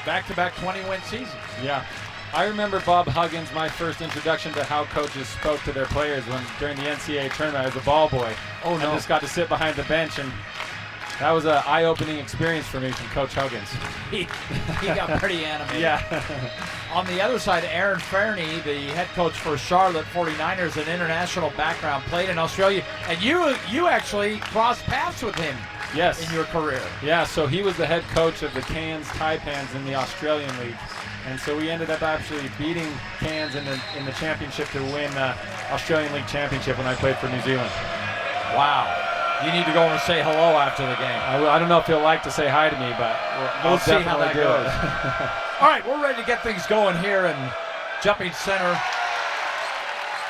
back-to-back 20-win seasons. Yeah. I remember Bob Huggins, my first introduction to how coaches spoke to their players during the NCAA tournament. I was a ball boy. Oh, no. I just got to sit behind the bench, and that was an eye-opening experience for me from Coach Huggins. He got pretty animated. Yeah. On the other side, Aaron Fairney, the head coach for Charlotte 49ers, an international background, played in Australia, and you actually crossed paths with him. Yes. In your career. Yeah, so he was the head coach of the Cairns Taipans in the Australian League. And so we ended up actually beating Cairns in the championship to win Australian League championship when I played for New Zealand. Wow. You need to go over and say hello after the game. I don't know if he'll like to say hi to me, but we'll see definitely how that do goes. it. All right, we're ready to get things going here in jumping center.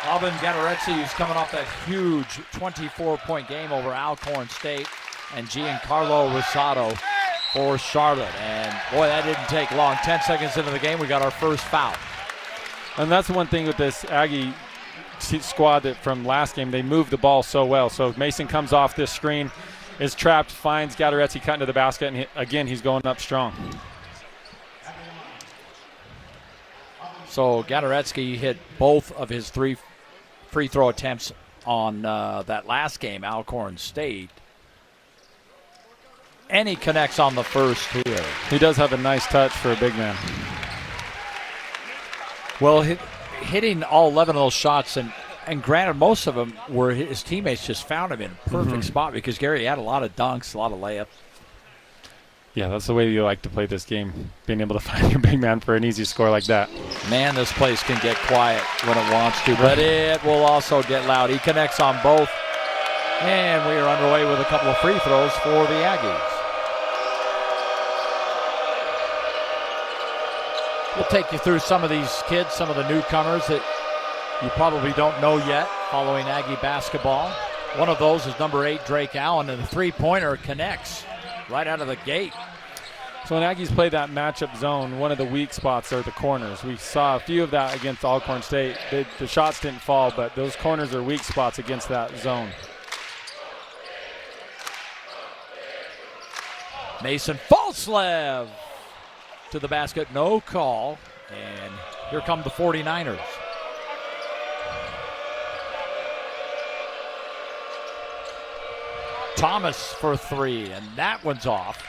Alvin Gattaretzi, who's coming off that huge 24-point game over Alcorn State, and Giancarlo Rosado for Charlotte. And boy, that didn't take long. 10 seconds into the game, we got our first foul. And that's one thing with this Aggie squad that from last game, they moved the ball so well. So Mason comes off this screen, is trapped, finds Gattaretzi cutting to the basket, and again, he's going up strong. So Gattaretzi hit both of his 3 free throw attempts on that last game, Alcorn State. And he connects on the first here. He does have a nice touch for a big man. Well, hitting all 11 of those shots, and granted, most of them were his teammates just found him in a perfect spot, because Gary had a lot of dunks, a lot of layups. Yeah, that's the way you like to play this game, being able to find your big man for an easy score like that. Man, this place can get quiet when it wants to, but it will also get loud. He connects on both, and we are underway with a couple of free throws for the Aggies. We'll take you through some of these kids, some of the newcomers that you probably don't know yet following Aggie basketball. One of those is number 8, Drake Allen, and the three-pointer connects right out of the gate. So when Aggies play that matchup zone, one of the weak spots are the corners. We saw a few of that against Alcorn State. The shots didn't fall, but those corners are weak spots against that zone. Mason Falslev to the basket, no call, and here come the 49ers. Thomas for 3, and that one's off.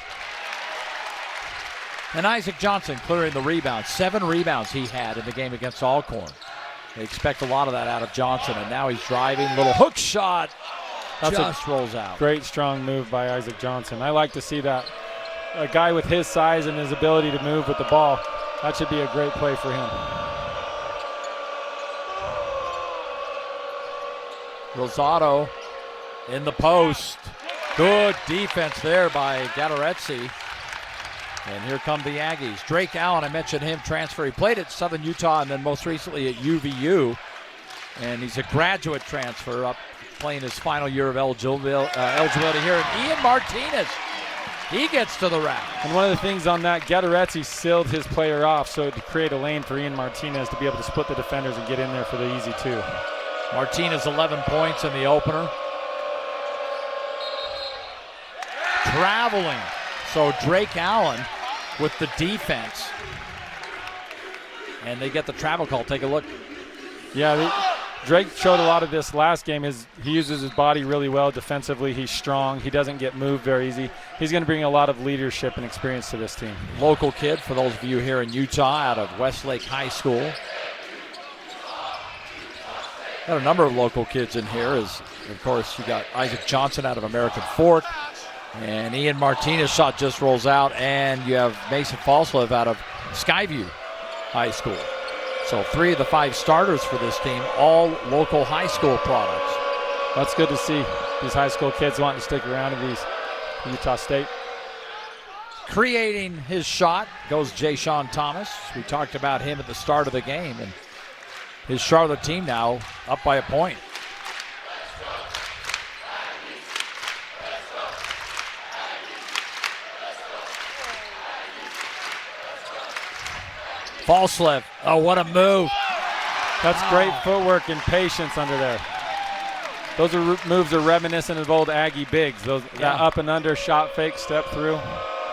And Isaac Johnson clearing the rebound. 7 rebounds he had in the game against Alcorn. They expect a lot of that out of Johnson, and now he's driving. Little hook shot. That's just rolls out. Great, strong move by Isaac Johnson. I like to see that. A guy with his size and his ability to move with the ball, that should be a great play for him. Rosado in the post. Good defense there by Gattaretzi. And here come the Aggies. Drake Allen, I mentioned him transfer. He played at Southern Utah and then most recently at UVU. And he's a graduate transfer up playing his final year of eligibility here. And Ian Martinez, he gets to the rack. And one of the things on that, Gattaretzi sealed his player off so to create a lane for Ian Martinez to be able to split the defenders and get in there for the easy 2. Martinez 11 points in the opener. Traveling. So Drake Allen with the defense. And they get the travel call. Take a look. Yeah, Drake showed a lot of this last game. He uses his body really well defensively. He's strong. He doesn't get moved very easy. He's going to bring a lot of leadership and experience to this team. Local kid, for those of you here in Utah, out of Westlake High School. Got a number of local kids in here. Of course, you got Isaac Johnson out of American Fork. And Ian Martinez shot just rolls out. And you have Mason Falslev out of Skyview High School. So 3 of the 5 starters for this team, all local high school products. That's good to see. These high school kids wanting to stick around in Utah State. Creating his shot goes Jay-Sean Thomas. We talked about him at the start of the game. And his Charlotte team now up by a point. Falslev. Oh, what a move. That's great footwork and patience under there. Those moves are reminiscent of old Aggie bigs. That up and under, shot fake, step through.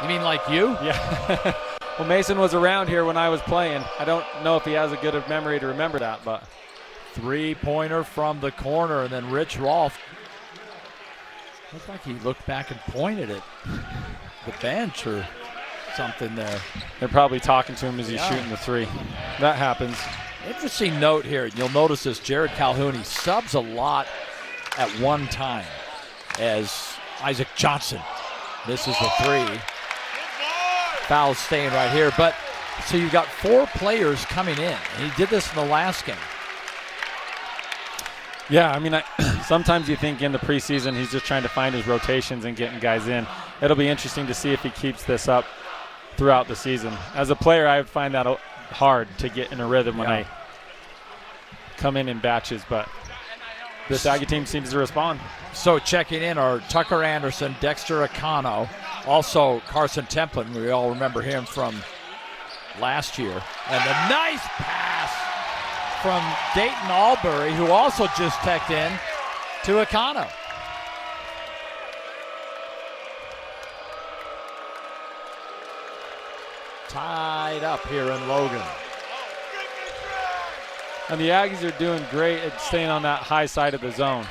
You mean like you? Yeah. Well, Mason was around here when I was playing. I don't know if he has a good memory to remember that, but. Three-pointer from the corner, and then Rich Rolfe. Looked like he looked back and pointed at the bench or something there. They're probably talking to him as he's shooting the three. That happens. Interesting note here. You'll notice this, Jared Calhoun, he subs a lot at one time as Isaac Johnson misses the three. Foul staying right here. But so you've got 4 players coming in. And he did this in the last game. Yeah, I mean, sometimes you think in the preseason he's just trying to find his rotations and getting guys in. It'll be interesting to see if he keeps this up throughout the season. As a player, I would find that hard to get in a rhythm when I come in batches, but this Aggie team seems to respond. So checking in are Tucker Anderson, Dexter Acano, also Carson Templin. We all remember him from last year. And a nice pass from Dayton Albury, who also just teched in to Acano. Tied up here in Logan. And the Aggies are doing great at staying on that high side of the zone.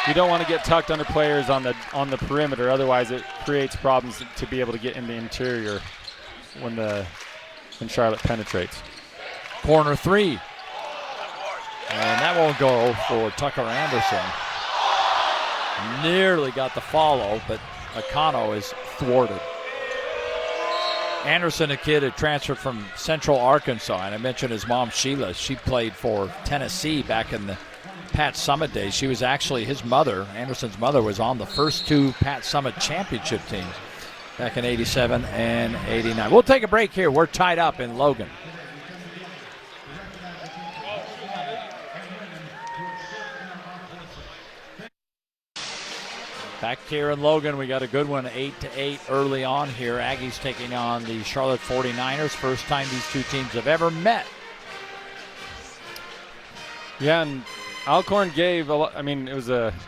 You don't want to get tucked under players on the perimeter, otherwise it creates problems to be able to get in the interior when Charlotte penetrates. Corner three. And that won't go for Tucker Anderson. Nearly got the follow, but Acano is thwarted. Anderson, a kid who transferred from Central Arkansas, and I mentioned his mom, Sheila. She played for Tennessee back in the Pat Summitt days. She was actually his mother, Anderson's mother, was on the first 2 Pat Summitt championship teams back in 87 and 89. We'll take a break here. We're tied up in Logan. Back here in Logan, we got a good one, 8-8 early on here. Aggies taking on the Charlotte 49ers. First time these two teams have ever met. Yeah, and Alcorn gave a lot. I mean, it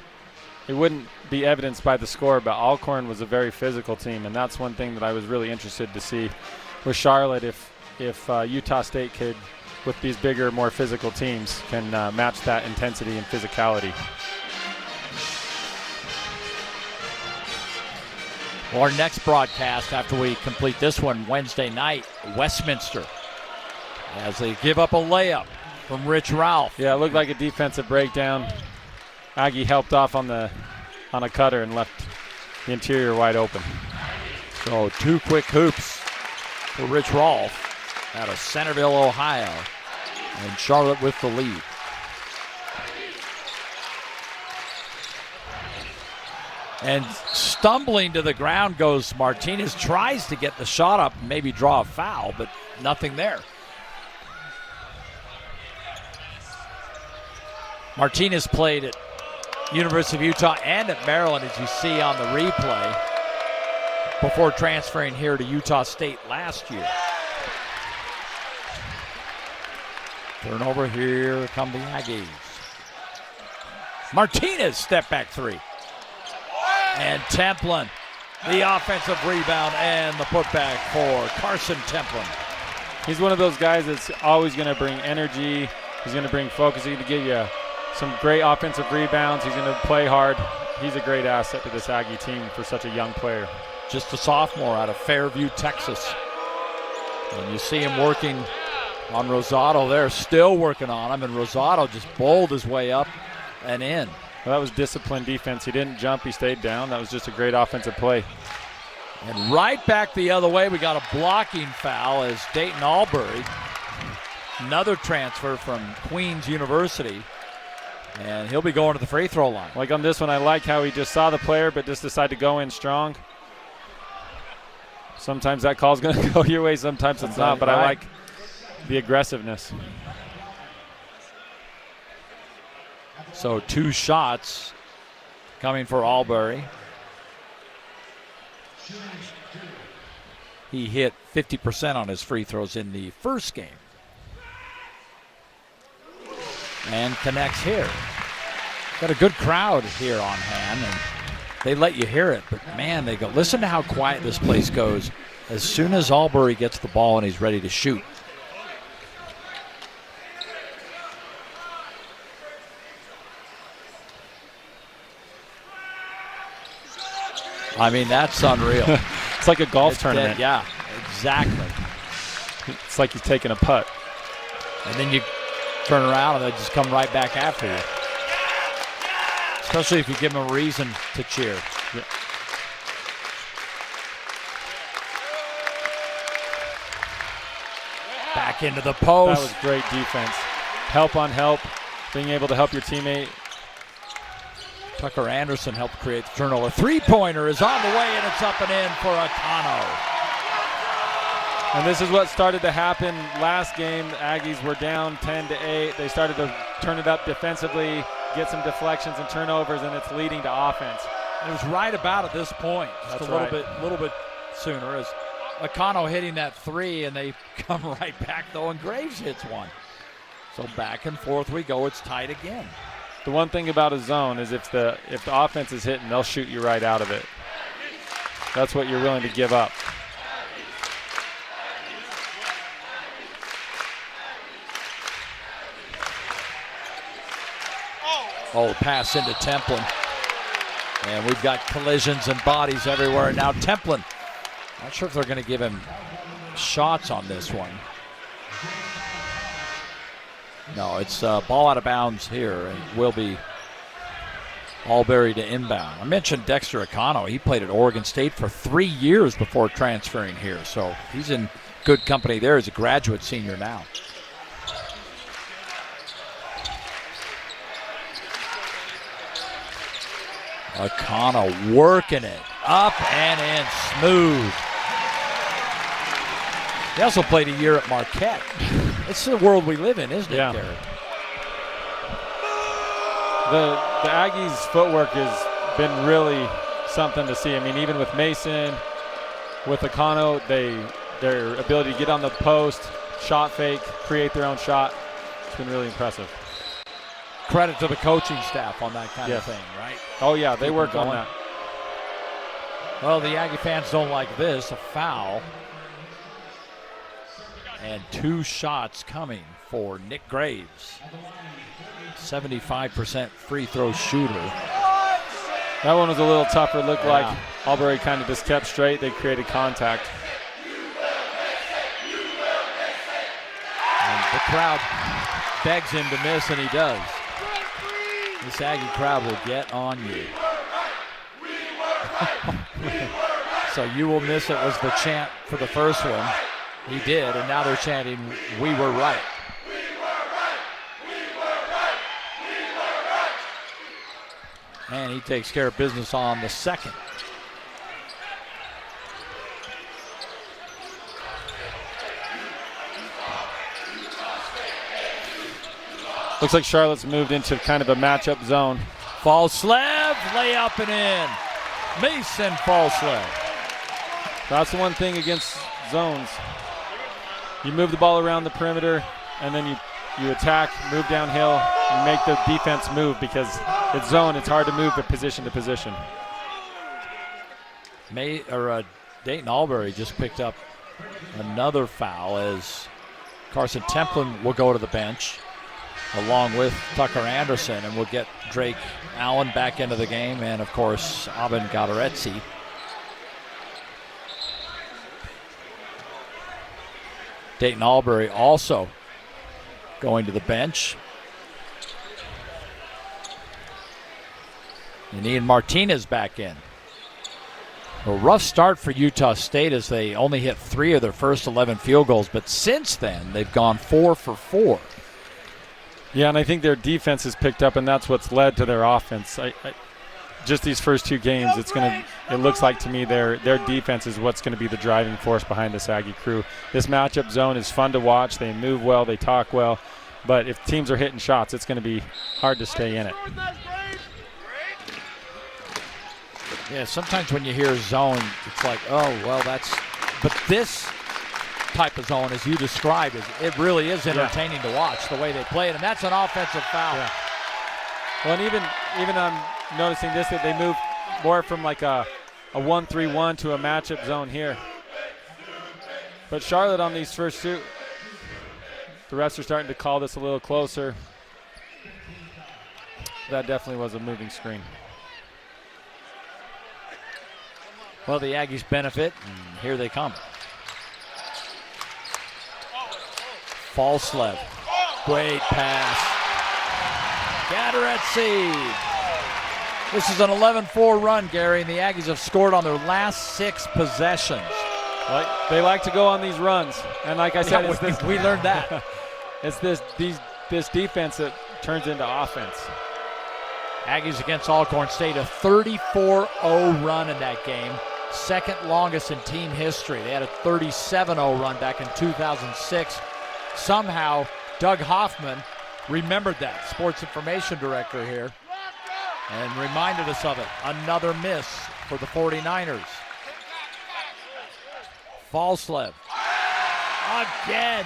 wouldn't be evidenced by the score, but Alcorn was a very physical team, and that's one thing that I was really interested to see with Charlotte. If Utah State could, with these bigger, more physical teams, can match that intensity and physicality. Well, our next broadcast after we complete this one Wednesday night, Westminster, as they give up a layup from Rich Rolfe. Yeah, it looked like a defensive breakdown. Aggie helped off on a cutter and left the interior wide open. So 2 quick hoops for Rich Rolfe out of Centerville, Ohio, and Charlotte with the lead. And stumbling to the ground goes Martinez, tries to get the shot up and maybe draw a foul, but nothing there. Martinez played at University of Utah and at Maryland, as you see on the replay, before transferring here to Utah State last year. Turnover here come the Aggies. Martinez, step back 3. And Templin, the offensive rebound and the putback for Carson Templin. He's one of those guys that's always going to bring energy. He's going to bring focus. He's going to give you some great offensive rebounds. He's going to play hard. He's a great asset to this Aggie team for such a young player. Just a sophomore out of Fairview, Texas. And you see him working on Rosado there, still working on him, and Rosado just bowled his way up and in. Well, that was disciplined defense. He didn't jump, he stayed down. That was just a great offensive play. And right back the other way, we got a blocking foul as Dayton Albury, another transfer from Queens University, and he'll be going to the free throw line. Like on this one, I like how he just saw the player but just decided to go in strong. Sometimes that call's going to go your way, sometimes it's not, but I like the aggressiveness. So 2 shots coming for Albury. He hit 50% on his free throws in the first game. And connects here. Got a good crowd here on hand, and they let you hear it. But, man, they go. Listen to how quiet this place goes as soon as Albury gets the ball and he's ready to shoot. I mean, that's unreal. It's like a golf tournament. Yeah, exactly. It's like he's taking a putt. And then you turn around and they just come right back after you. Especially if you give them a reason to cheer. Yeah. Back into the post. That was great defense. Help on help, being able to help your teammate. Tucker Anderson helped create the turnover. Three-pointer is on the way, and it's up and in for Akano. And this is what started to happen last game. The Aggies were down 10-8. They started to turn it up defensively, get some deflections and turnovers, and it's leading to offense. It was right about at this point, just That's a little bit sooner, as Akano hitting that three, and they come right back though, and Graves hits one. So back and forth we go. It's tied again. The one thing about a zone is if the offense is hitting, they'll shoot you right out of it. That's what you're willing to give up. Oh, pass into Templin. And we've got collisions and bodies everywhere. And now Templin, not sure if they're going to give him shots on this one. No, it's ball out of bounds here, and will be Albury to inbound. I mentioned Dexter Akano. He played at Oregon State for 3 years before transferring here, so he's in good company there as a graduate senior now. Akano working it up and in smooth. He also played a year at Marquette. It's the world we live in, isn't it, Yeah. Garrett? The Aggies' footwork has been really something to see. I mean, even with Mason, with Akano, their ability to get on the post, shot fake, create their own shot, it's been really impressive. Credit to the coaching staff on that kind of thing, right? Oh, yeah, they Keep work them on going. that. Well, the Aggie fans don't like this. A foul. And 2 shots coming for Nick Graves. 75% free throw shooter. That one was a little tougher. It looked like Albury kind of just kept straight. They created contact. And the crowd begs him to miss, and he does. This Aggie crowd will get on you. So you will miss it was the chant for the first one. He did, and now they're chanting, "We were right." And he takes care of business on the second. Looks like Charlotte's moved into kind of a matchup zone. Falslev, layup and in. Mason Falslev. That's the one thing against zones. You move the ball around the perimeter, and then you attack, move downhill, and make the defense move because it's zone. It's hard to move the position to position. Dayton Albury just picked up another foul as Carson Templin will go to the bench along with Tucker Anderson, and we'll get Drake Allen back into the game, and of course Abin Gadaretsi. Dayton Albury also going to the bench. And Ian Martinez back in. A rough start for Utah State as they only hit 3 of their first 11 field goals, but since then they've gone 4 for 4. Yeah, and I think their defense has picked up, and that's what's led to their offense. Just these first 2 games, it looks like to me their defense is what's going to be the driving force behind this Aggie crew. This matchup zone is fun to watch. They move well, they talk well, but if teams are hitting shots, it's going to be hard to stay in it. Yeah, sometimes when you hear zone, it's like, oh, well, but this type of zone, as you described, it really is entertaining to watch the way they play it, and that's an offensive foul. Yeah. Well, and even I'm noticing this, that they move more from like a 1-3-1 to a matchup zone here. But Charlotte on these first two, the refs are starting to call this a little closer. That definitely was a moving screen. Well, the Aggies benefit, and here they come. Falslev, great pass. Gadaretse. This is an 11-4 run, Gary, and the Aggies have scored on their last 6 possessions. They like to go on these runs, and like I said, we learned that. It's this defense that turns into offense. Aggies against Alcorn State, a 34-0 run in that game, second longest in team history. They had a 37-0 run back in 2006. Somehow, Doug Hoffman remembered that, sports information director here, and reminded us of it. Another miss for the 49ers. Falslev. Again.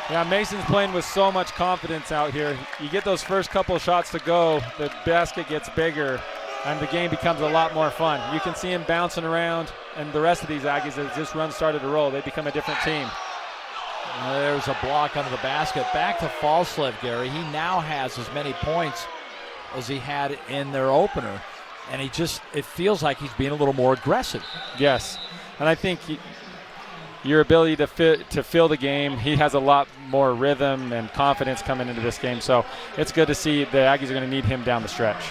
Yeah, Mason's playing with so much confidence out here. You get those first couple of shots to go, the basket gets bigger, and the game becomes a lot more fun. You can see him bouncing around, and the rest of these Aggies, as this run started to roll, they become a different team. There's a block under the basket. Back to Falslev, Gary. He now has as many points as he had in their opener, and it feels like he's being a little more aggressive. Yes, and I think your ability to fill the game, he has a lot more rhythm and confidence coming into this game, so it's good to see the Aggies are going to need him down the stretch.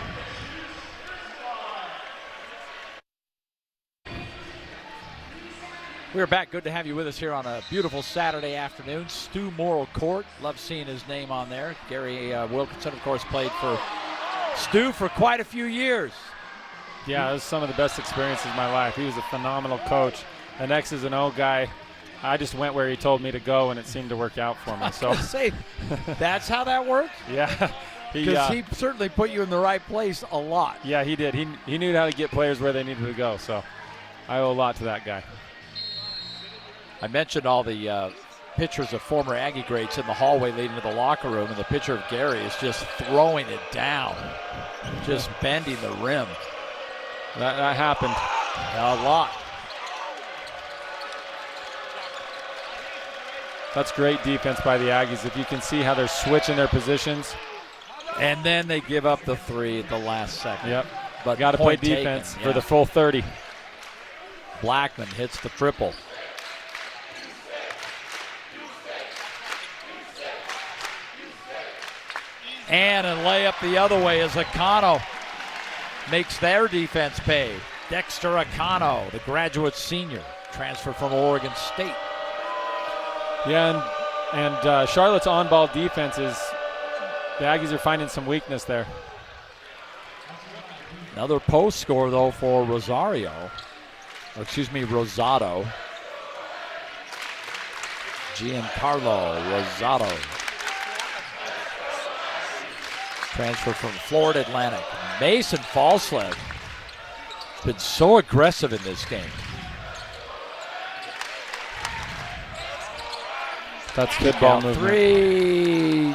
We're back. Good to have you with us here on a beautiful Saturday afternoon. Stu Morrill Court. Love seeing his name on there. Gary Wilkinson, of course, played for Stu for quite a few years. Yeah, it was some of the best experiences of my life. He was a phenomenal coach. An X's and O guy. I just went where he told me to go, and it seemed to work out for me. So say, that's how that worked? Yeah. Because he certainly put you in the right place a lot. Yeah, he did. He knew how to get players where they needed to go, so I owe a lot to that guy. I mentioned all the pictures of former Aggie greats in the hallway leading to the locker room, and the picture of Gary is just throwing it down, just bending the rim. That happened. A lot. That's great defense by the Aggies. If you can see how they're switching their positions. And then they give up the 3 at the last second. Yep. But got to play defense for the full 30. Blackman hits the triple. And a layup the other way as Akano makes their defense pay. Dexter Akano, the graduate senior, transfer from Oregon State. Yeah, and Charlotte's on-ball defense the Aggies are finding some weakness there. Another post score, though, for Rosado. Giancarlo Rosado. Transfer from Florida Atlantic. Mason Falslev has been so aggressive in this game. That's good ball movement. 3.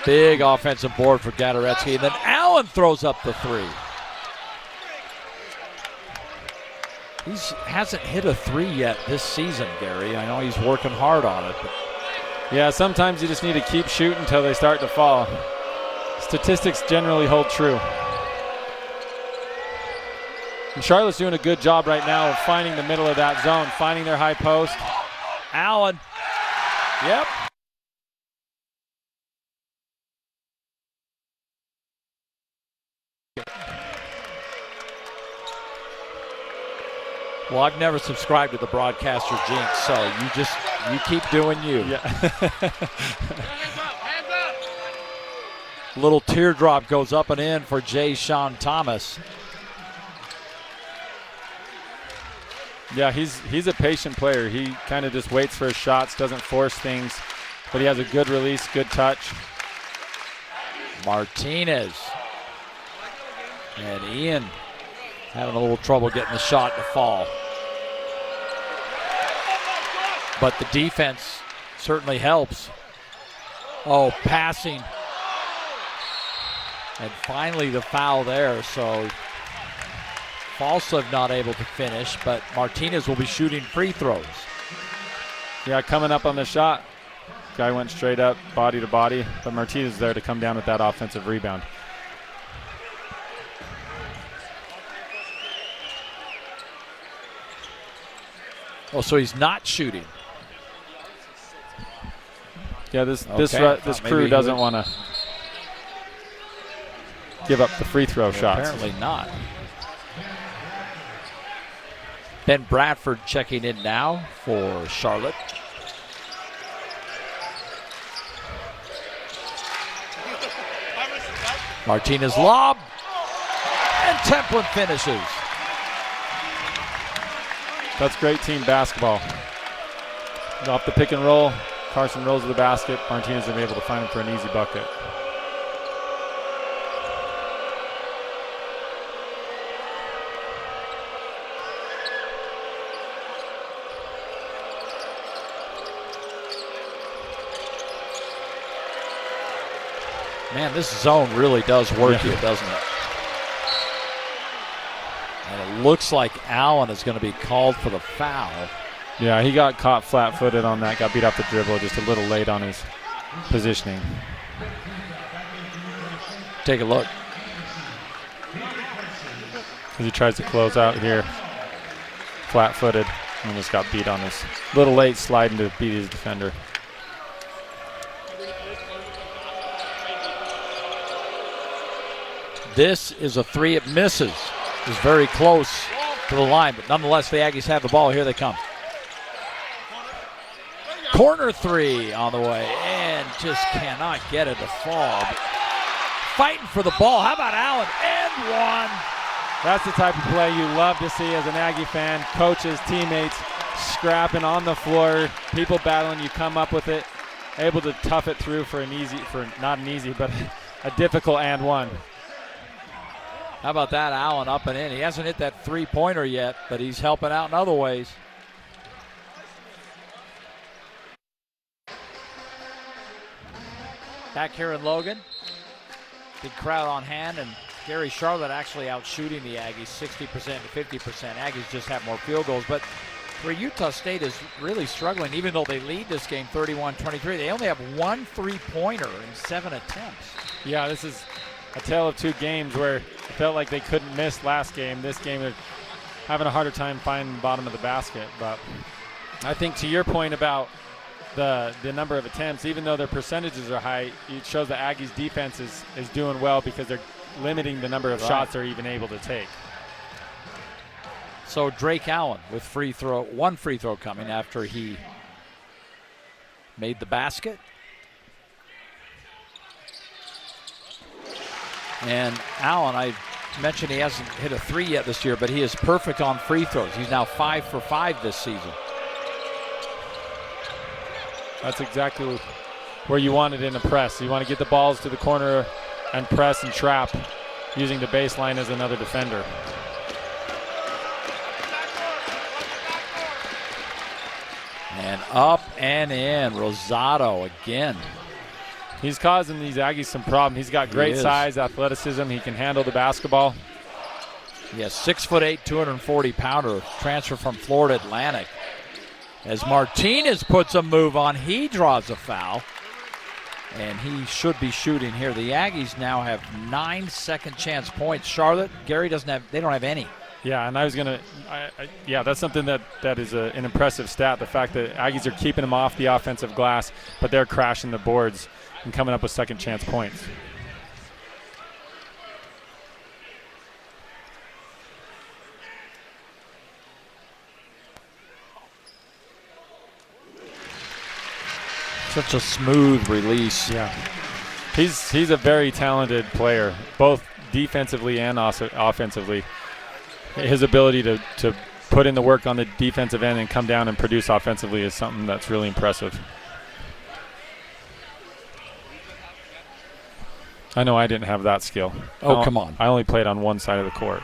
Big offensive board for Gadaretsky. And then Allen throws up the 3. He hasn't hit a 3 yet this season, Gary. I know he's working hard on it. But yeah, sometimes you just need to keep shooting until they start to fall. Statistics generally hold true. And Charlotte's doing a good job right now of finding the middle of that zone, finding their high post. Allen. Yep. Well, I've never subscribed to the broadcaster jinx, so you keep doing you. Yeah. Little teardrop goes up and in for Jay Sean Thomas. Yeah, he's a patient player. He kind of just waits for his shots, doesn't force things, but he has a good release, good touch. Martinez. And Ian having a little trouble getting the shot to fall. But the defense certainly helps. Oh, passing. And finally the foul there, so Falslev not able to finish, but Martinez will be shooting free throws. Yeah, coming up on the shot. Guy went straight up, body to body, but Martinez is there to come down with that offensive rebound. Oh, so he's not shooting. Yeah, this crew doesn't want to give up the free throw shots. Apparently not. Ben Bradford checking in now for Charlotte. Martinez lob, and Templin finishes. That's great team basketball. Off the pick and roll, Carson rolls to the basket. Martinez is able to find him for an easy bucket. Man, this zone really does work you, doesn't it? And it looks like Allen is going to be called for the foul. Yeah, he got caught flat-footed on that, got beat off the dribble, just a little late on his positioning. Take a look. As he tries to close out here, flat-footed, and just got beat on his little late sliding to beat his defender. This is a three. It misses. It's very close to the line, but nonetheless, the Aggies have the ball. Here they come. Corner three on the way, and just cannot get it to fall. Fighting for the ball. How about Allen? And one. That's the type of play you love to see as an Aggie fan. Coaches, teammates scrapping on the floor, people battling. You come up with it, able to tough it through for not an easy, but a difficult and one. How about that? Allen up and in. He hasn't hit that three-pointer yet, but he's helping out in other ways. Back here in Logan. Big crowd on hand, and Gary Charlotte actually out shooting the Aggies 60% to 50%. Aggies just have more field goals, but where Utah State is really struggling, even though they lead this game 31-23, they only have one three-pointer in 7 attempts. Yeah, this is a tale of two games where it felt like they couldn't miss last game. This game they're having a harder time finding the bottom of the basket. But I think to your point about the number of attempts, even though their percentages are high, it shows the Aggies defense is doing well because they're limiting the number of shots they're even able to take. So Drake Allen with one free throw coming after he made the basket. And Allen, I mentioned he hasn't hit a three yet this year, but he is perfect on free throws. He's now 5 for 5 this season. That's exactly where you want it in a press. You want to get the balls to the corner and press and trap using the baseline as another defender. And up and in, Rosado again. He's causing these Aggies some problem. He's got great size, athleticism. He can handle the basketball. Yes, 6'8", 240-pounder, transfer from Florida Atlantic. As Martinez puts a move on, he draws a foul. And he should be shooting here. The Aggies now have 9 second chance points. Charlotte, Gary they don't have any. Yeah, and I was going to, that's something that is an impressive stat. The fact that Aggies are keeping them off the offensive glass, but they're crashing the boards and coming up with second chance points. Such a smooth release. Yeah. He's a very talented player, both defensively and also offensively. His ability to put in the work on the defensive end and come down and produce offensively is something that's really impressive. I know I didn't have that skill. Oh, come on. I only played on one side of the court.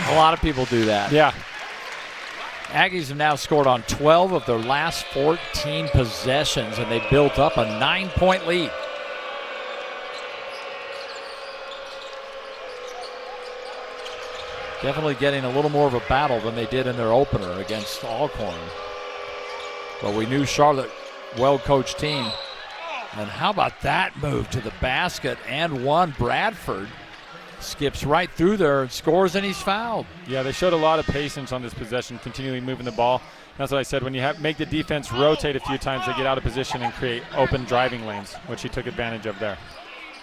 A lot of people do that. Yeah. Aggies have now scored on 12 of their last 14 possessions, and they built up a 9-point lead. Definitely getting a little more of a battle than they did in their opener against Alcorn. But we knew Charlotte, well-coached team. And how about that move to the basket and one? Bradford skips right through there and scores, and he's fouled. Yeah, they showed a lot of patience on this possession, continually moving the ball. That's what I said. When you make the defense rotate a few times, they get out of position and create open driving lanes, which he took advantage of there.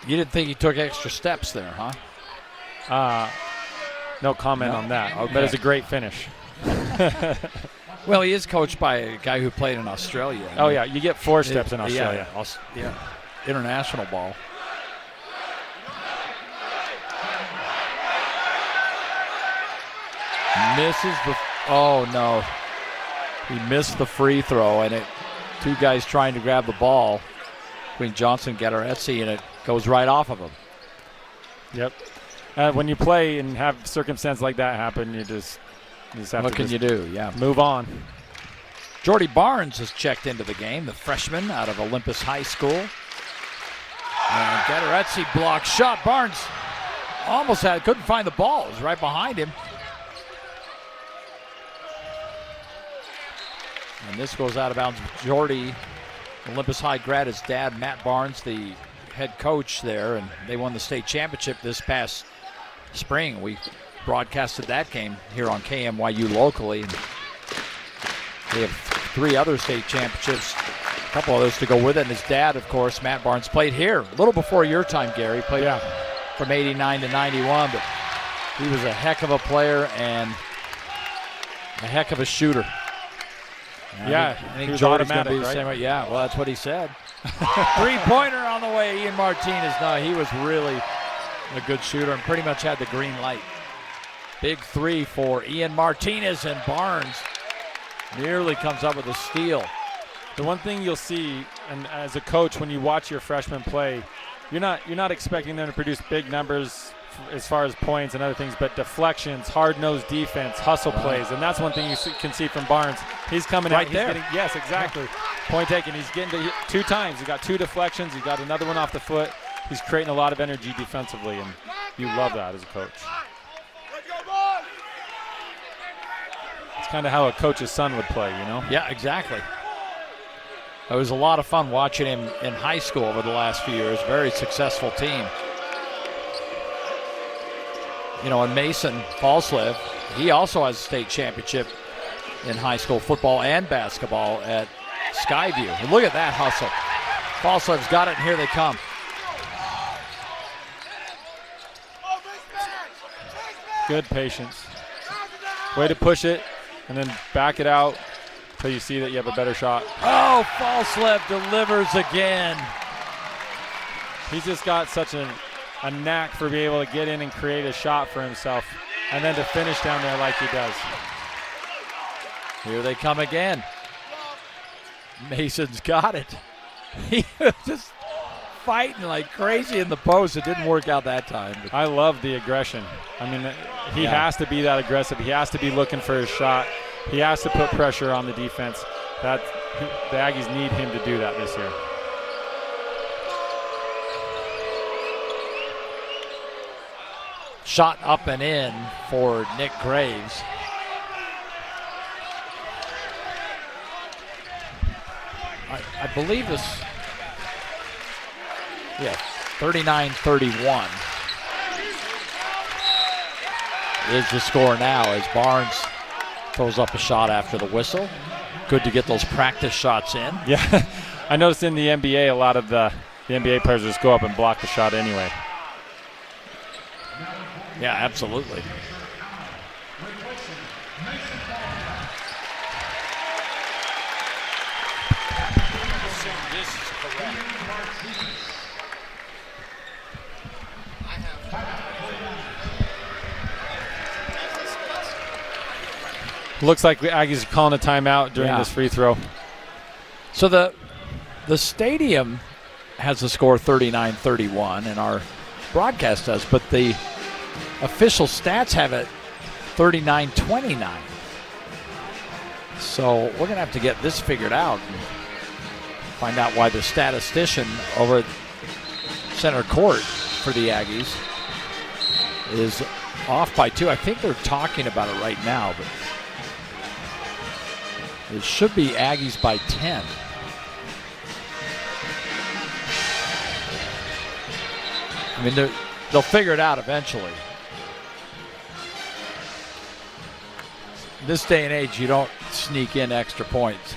You didn't think he took extra steps there, huh? No comment on that. Okay. But it's a great finish. Well, he is coached by a guy who played in Australia. Oh, yeah, you get 4 steps in Australia. Yeah, international ball. Misses the, oh no. He missed the free throw, and two guys trying to grab the ball between Johnson and Gadaretsi, and it goes right off of him. Yep. When you play and have circumstances like that happen, you just have what to can you do? Yeah. move on. Jordy Barnes has checked into the game, the freshman out of Olympus High School. And Gadaretsi blocked shot. Barnes almost couldn't find the ball. It was right behind him. And this goes out of bounds. Jordy, Olympus High grad, his dad, Matt Barnes, the head coach there, and they won the state championship this past spring. We broadcasted that game here on KMYU locally. And they have 3 other state championships, a couple others to go with it. And his dad, of course, Matt Barnes, played here a little before your time, Gary. Played from 89 to 91, but he was a heck of a player and a heck of a shooter. Yeah, I think Jordy's going to be the same way. Yeah, well, that's what he said. Three-pointer on the way, Ian Martinez. No, he was really a good shooter and pretty much had the green light. Big 3 for Ian Martinez, and Barnes nearly comes up with a steal. The one thing you'll see, and as a coach, when you watch your freshmen play, you're not expecting them to produce big numbers as far as points and other things, but deflections, hard-nosed defense, hustle plays, and that's one thing you can see from Barnes. He's coming right out. there. Yes, exactly. Point taken. He's getting to 2 times. He got 2 deflections. He got another one off the foot. He's creating a lot of energy defensively, and you love that as a coach. It's kind of how a coach's son would play, you know? Yeah, exactly. It was a lot of fun watching him in high school over the last few years. Very successful team. You know, and Mason Falslev, he also has a state championship in high school football and basketball at Skyview. And look at that hustle. Falslev's got it, and here they come. Good patience. Way to push it and then back it out until you see that you have a better shot. Oh, Falslev delivers again. He's just got such a knack for being able to get in and create a shot for himself and then to finish down there like he does. Here they come again. Mason's got it. He was just fighting like crazy in the post. It didn't work out that time. But I love the aggression. I mean, he has to be that aggressive. He has to be looking for his shot. He has to put pressure on the defense. The Aggies need him to do that this year. shot up and in for Nick Graves. I believe this, 39-31 is the score now as Barnes throws up a shot after the whistle. Good to get those practice shots in. Yeah, I noticed in the NBA a lot of the NBA players just go up and block the shot anyway. Yeah, absolutely. Looks like the Aggies are calling a timeout during this free throw. So the stadium has a score 39-31, and our broadcast does, but the official stats have it 39-29. So we're going to have to get this figured out and find out why the statistician over at center court for the Aggies is Off by 2. I think they're talking about it right now, but it should be Aggies by 10. I mean, they'll figure it out eventually. In this day and age, you don't sneak in extra points.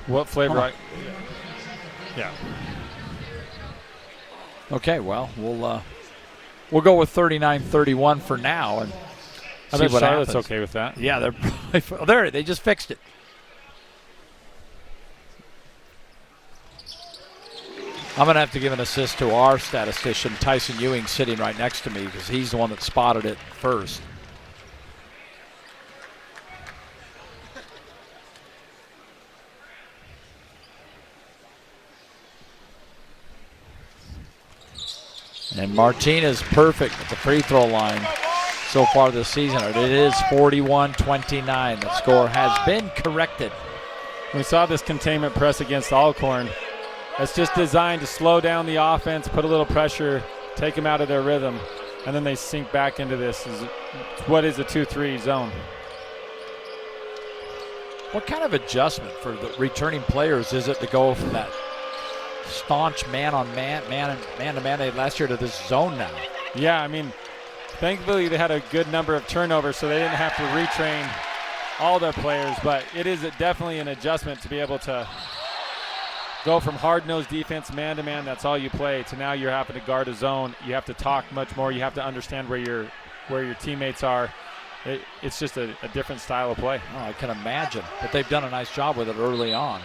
What flavor? Yeah. Okay, well, we'll go with 39-31 for now, and I see bet what Charlotte's happens. okay with that. Yeah, they're there. They just fixed it. I'm going to have to give an assist to our statistician, Tyson Ewing, sitting right next to me, because he's the one that spotted it first. And Martinez perfect at the free throw line so far this season. It is 41-29. The score has been corrected. We saw this containment press against Alcorn. It's just designed to slow down the offense, put a little pressure, take them out of their rhythm, and then they sink back into this. What is a 2-3 zone? What kind of adjustment for the returning players is it to go from that staunch man-on-man, man-to-man they last year to this zone now? Yeah, I mean, thankfully they had a good number of turnovers, so they didn't have to retrain all their players, but it is definitely an adjustment to be able to go from hard-nosed defense, man-to-man, that's all you play, to now you're having to guard a zone. You have to talk much more. You have to understand where your teammates are. It's just a different style of play. Oh, I can imagine. But they've done a nice job with it early on.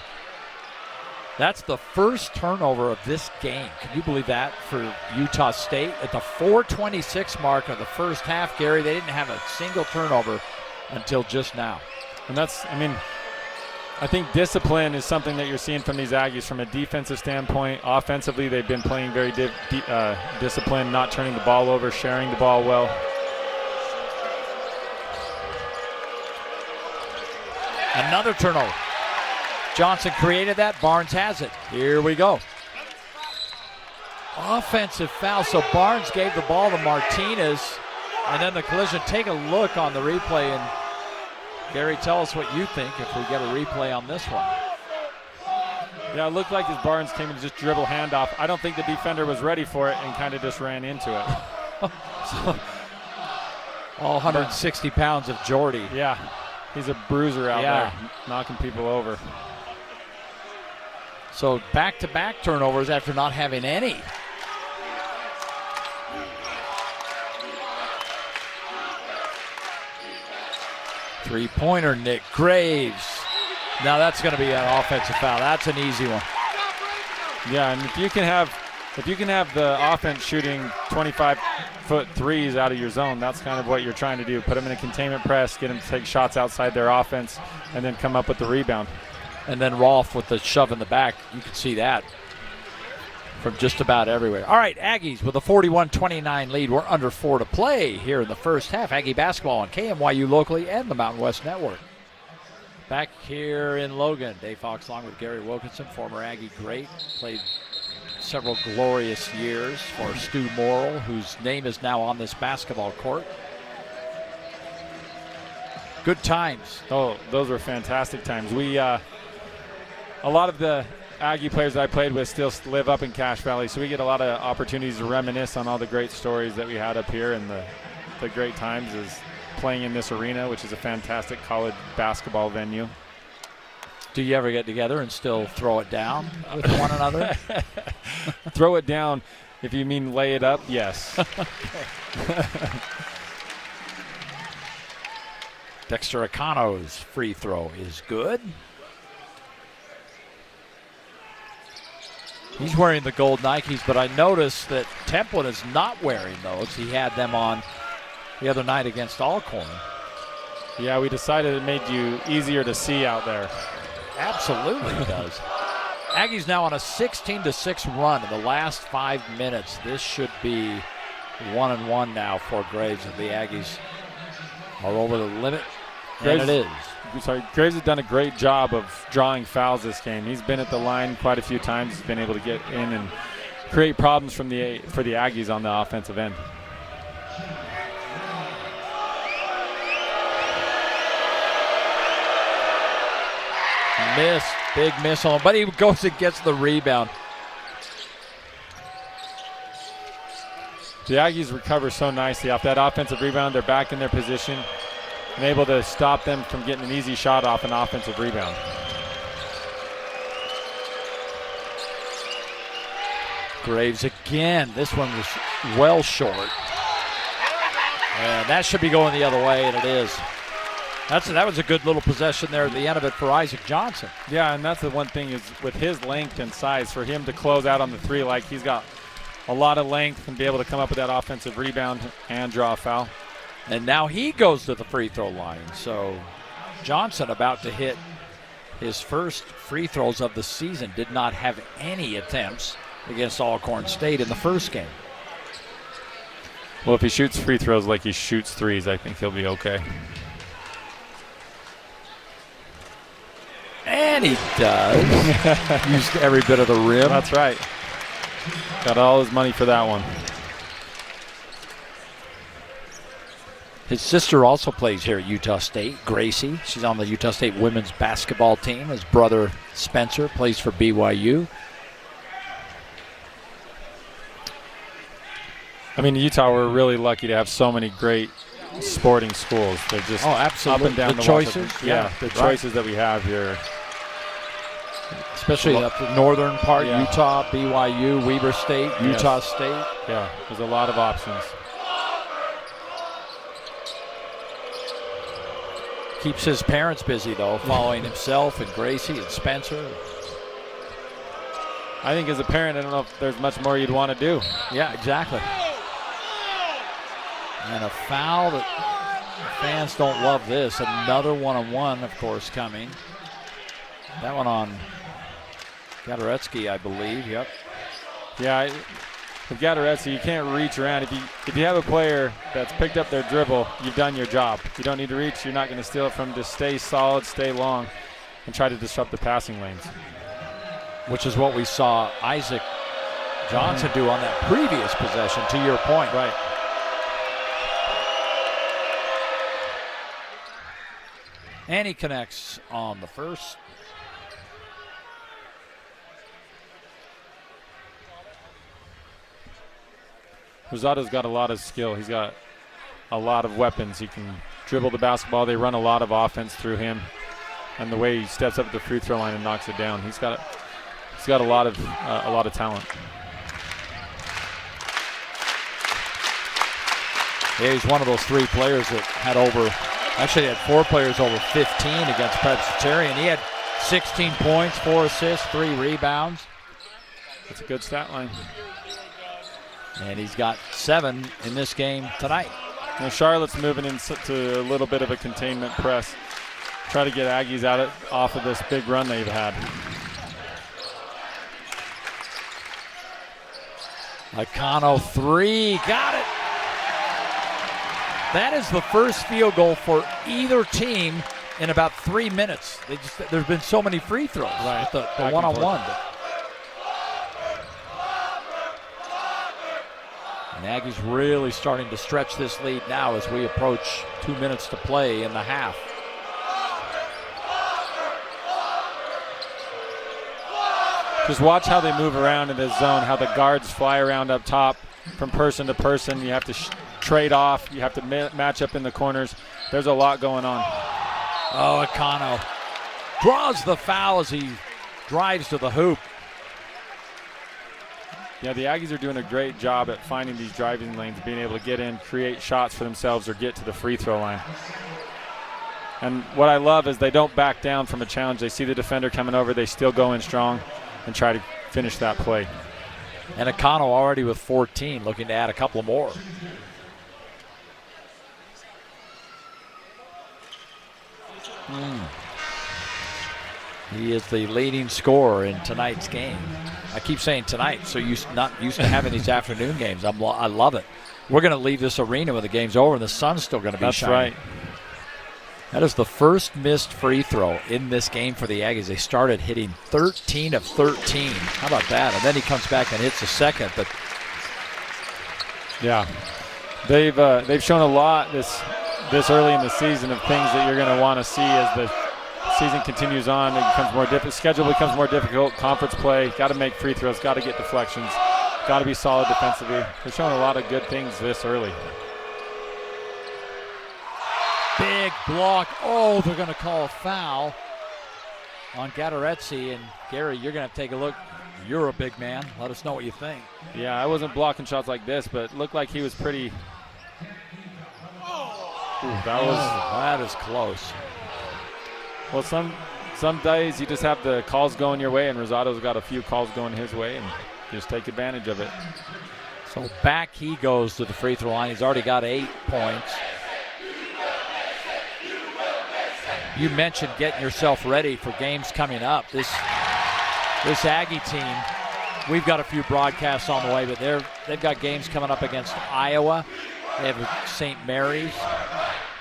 That's the first turnover of this game. Can you believe that for Utah State? At the 4:26 mark of the first half, Gary, they didn't have a single turnover until just now. And that's, I mean, I think discipline is something that you're seeing from these Aggies from a defensive standpoint. Offensively, they've been playing very disciplined, not turning the ball over, sharing the ball well. Another turnover. Johnson created that. Barnes has it. Here we go. Offensive foul. So Barnes gave the ball to Martinez, and then the collision. Take a look on the replay, and Gary, tell us what you think if we get a replay on this one. Yeah, it looked like as Barnes came and just dribble handoff. I don't think the defender was ready for it and kind of just ran into it. So, all 160 pounds of Jordy. Yeah, he's a bruiser out there, knocking people over. So back-to-back turnovers after not having any. Three-pointer, Nick Graves. Now that's going to be an offensive foul. That's an easy one. Yeah, and if you can have the offense shooting 25-foot threes out of your zone, that's kind of what you're trying to do. Put them in a containment press, get them to take shots outside their offense, and then come up with the rebound. And then Rolfe with the shove in the back. You can see that from just about everywhere. All right, Aggies with a 41-29 lead. We're under 4 to play here in the first half. Aggie basketball on KMYU locally and the Mountain West Network. Back here in Logan, Dave Fox along with Gary Wilkinson, former Aggie great. Played several glorious years for Stu Morrill, whose name is now on this basketball court. Good times. Oh, those were fantastic times. A lot of the Aggie players that I played with still live up in Cache Valley, so we get a lot of opportunities to reminisce on all the great stories that we had up here, and the great times is playing in this arena, which is a fantastic college basketball venue. Do you ever get together and still throw it down with one another? Throw it down, if you mean lay it up, yes. Dexter Acano's free throw is good. He's wearing the gold Nikes, but I noticed that Templin is not wearing those. He had them on the other night against Alcorn. Yeah, we decided it made you easier to see out there. Absolutely it does. Aggies now on a 16-6 run in the last 5 minutes. This should be 1-1 now for Graves, and the Aggies are over the limit, and it is. Graves has done a great job of drawing fouls this game. He's been at the line quite a few times. He's been able to get in and create problems for the Aggies on the offensive end. Miss, big miss on him, but he goes and gets the rebound. The Aggies recover so nicely off that offensive rebound. They're back in their position and able to stop them from getting an easy shot off an offensive rebound. Graves again. This one was well short. And that should be going the other way, and it is. That was a good little possession there at the end of it for Isaac Johnson. Yeah, and that's the one thing is with his length and size, for him to close out on the three, like he's got a lot of length and be able to come up with that offensive rebound and draw a foul. And now he goes to the free throw line. So Johnson about to hit his first free throws of the season. Did not have any attempts against Alcorn State in the first game. Well, if he shoots free throws like he shoots threes, I think he'll be okay. And he does. Used every bit of the rim. That's right. Got all his money for that one. His sister also plays here at Utah State, Gracie. She's on the Utah State women's basketball team. His brother, Spencer, plays for BYU. I mean, Utah, we're really lucky to have so many great sporting schools. They're just absolutely. up and down the choices. Yeah, the choices that we have here. Especially up the northern part, Yeah. Utah, BYU, Weber State, Utah State. Yeah, there's a lot of options. Keeps his parents busy, though, following himself and Gracie and Spencer. I think as a parent, I don't know if there's much more you'd want to do. Yeah, exactly. And a foul that the fans don't love this. Another one-on-one, of course, coming. That one on Gadaretsky, I believe. Yep. Yeah, with Gadaretsky, you can't reach around. If you have a player that's picked up their dribble, you've done your job. You don't need to reach. You're not going to steal it from him. Just stay solid, stay long, and try to disrupt the passing lanes. Which is what we saw Isaac Johnson do on that previous possession, to your point. Right. And he connects on the first. Rosado's got a lot of skill. He's got a lot of weapons. He can dribble the basketball. They run a lot of offense through him. And the way he steps up at the free throw line and knocks it down, he's got a lot of talent. Yeah, he's one of those three players that had actually had four players over 15 against Presbyterian. He had 16 points, 4 assists, 3 rebounds. That's a good stat line. And he's got 7 in this game tonight. Now Charlotte's moving into a little bit of a containment press. Try to get Aggies off of this big run they've had. Icano 3, got it. That is the first field goal for either team in about 3 minutes. There's been so many free throws. Right. The one-on-one. And Aggies really starting to stretch this lead now as we approach 2 minutes to play in the half. Just watch how they move around in this zone, how the guards fly around up top from person to person. You have to trade off. You have to match up in the corners. There's a lot going on. Oh, Icano draws the foul as he drives to the hoop. Yeah, the Aggies are doing a great job at finding these driving lanes, being able to get in, create shots for themselves, or get to the free throw line. And what I love is they don't back down from a challenge. They see the defender coming over. They still go in strong and try to finish that play. And Icano already with 14, looking to add a couple more. He is the leading scorer in tonight's game. I keep saying tonight, so you're not used to having these afternoon games. I love it. We're going to leave this arena when the game's over, and the sun's still going to be shining. That's right. That is the first missed free throw in this game for the Aggies. They started hitting 13 of 13. How about that? And then he comes back and hits a second. But yeah, they've shown a lot this early in the season of things that you're going to want to see as the season continues on. It becomes more difficult. Schedule becomes more difficult. Conference play. Got to make free throws. Got to get deflections. Got to be solid defensively. They're showing a lot of good things this early. big block. Oh, they're going to call a foul on Gattaretsi. And Gary, you're going to have to take a look. You're a big man. Let us know what you think. Yeah, I wasn't blocking shots like this, but it looked like he was pretty. Ooh, that is close. Well, some days you just have the calls going your way, and Rosado's got a few calls going his way, and just take advantage of it. So back he goes to the free throw line. He's already got 8 points. You mentioned getting yourself ready for games coming up. This Aggie team, we've got a few broadcasts on the way, but they've got games coming up against Iowa. They have St. Mary's.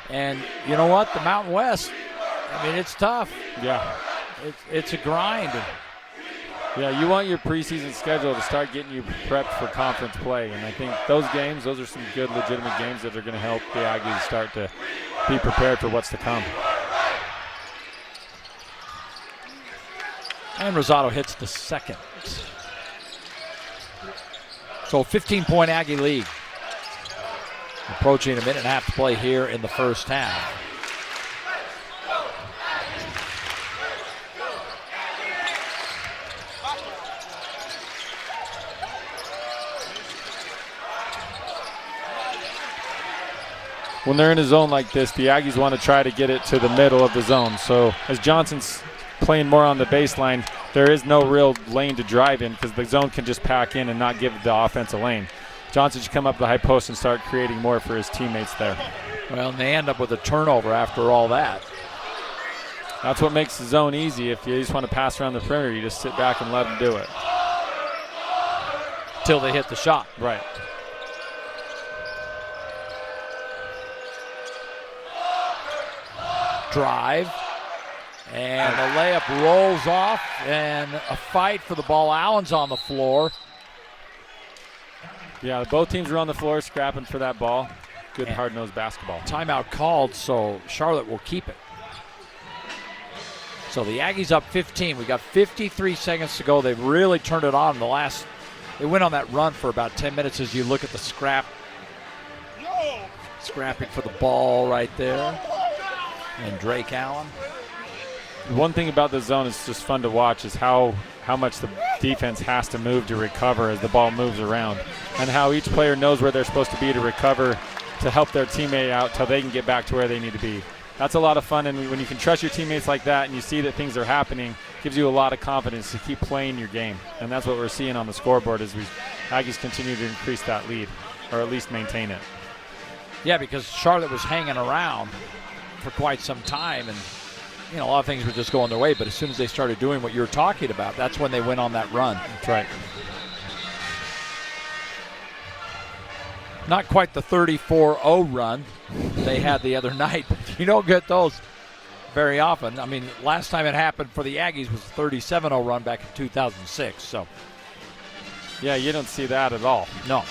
And you know what? The Mountain West, I mean, it's tough. Yeah. It's a grind. Yeah, you want your preseason schedule to start getting you prepped for conference play. And I think those are some good, legitimate games that are going to help the Aggies start to be prepared for what's to come. And Rosado hits the second. So 15-point Aggie lead. Approaching a minute and a half to play here in the first half. When they're in a zone like this, the Aggies want to try to get it to the middle of the zone. So as Johnson's playing more on the baseline, there is no real lane to drive in because the zone can just pack in and not give the offense a lane. Johnson should come up the high post and start creating more for his teammates there. Well, and they end up with a turnover after all that. That's what makes the zone easy. If you just want to pass around the perimeter, you just sit back and let them do it. Till they hit the shot. Right. Drive. And the layup rolls off, and a fight for the ball. Allen's on the floor. Yeah, both teams are on the floor scrapping for that ball. Good hard-nosed basketball. Timeout called, so Charlotte will keep it. So the Aggies up 15. We got 53 seconds to go. They've really turned it on in the last. They went on that run for about 10 minutes as you look at the scrapping for the ball right there. And Drake Allen. One thing about the zone is just fun to watch is how much the defense has to move to recover as the ball moves around, and how each player knows where they're supposed to be to recover to help their teammate out till they can get back to where they need to be. That's a lot of fun, and when you can trust your teammates like that and you see that things are happening, it gives you a lot of confidence to keep playing your game. And that's what we're seeing on the scoreboard as Aggies continue to increase that lead, or at least maintain it. Yeah, because Charlotte was hanging around for quite some time, and a lot of things were just going their way, but as soon as they started doing what you're talking about, that's when they went on that run. That's right. Not quite the 34-0 run they had the other night, but you don't get those very often. I mean, last time it happened for the Aggies was a 37-0 run back in 2006. So, yeah, you don't see that at all. No.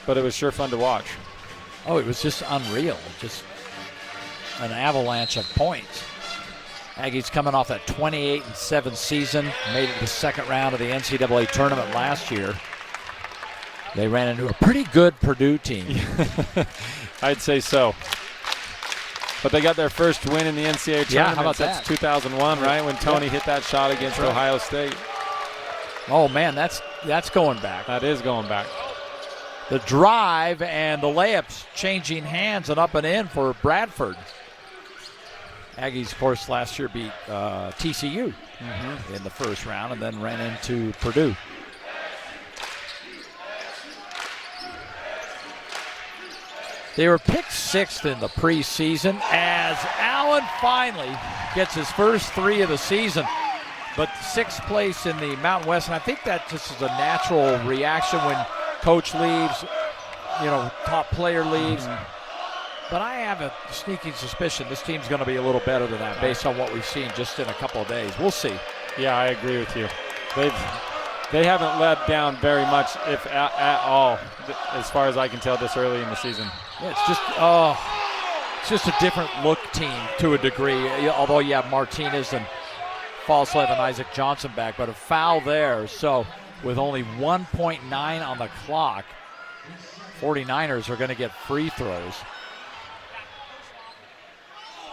But it was sure fun to watch. Oh, it was just unreal. Just an avalanche of points. Aggies coming off that 28-7 season, made it to the second round of the NCAA tournament last year. They ran into a pretty good Purdue team. I'd say so. But they got their first win in the NCAA tournament. Yeah, how about that? Since 2001, right, when Tony hit that shot against Ohio State. Oh, man, that's going back. That is going back. The drive and the layups changing hands and up and in for Bradford. Aggies, of course, last year beat TCU in the first round and then ran into Purdue. They were picked 6th in the preseason as Allen finally gets his first 3 of the season, but 6th place in the Mountain West. And I think that just is a natural reaction when coach leaves, top player leaves. But I have a sneaking suspicion this team's going to be a little better than that based on what we've seen just in a couple of days. We'll see. Yeah, I agree with you. They haven't let down very much, if at all, as far as I can tell this early in the season. Yeah, it's just a different look team to a degree, although you have Martinez and Falslev and Isaac Johnson back, but a foul there. So with only 1.9 on the clock, 49ers are going to get free throws.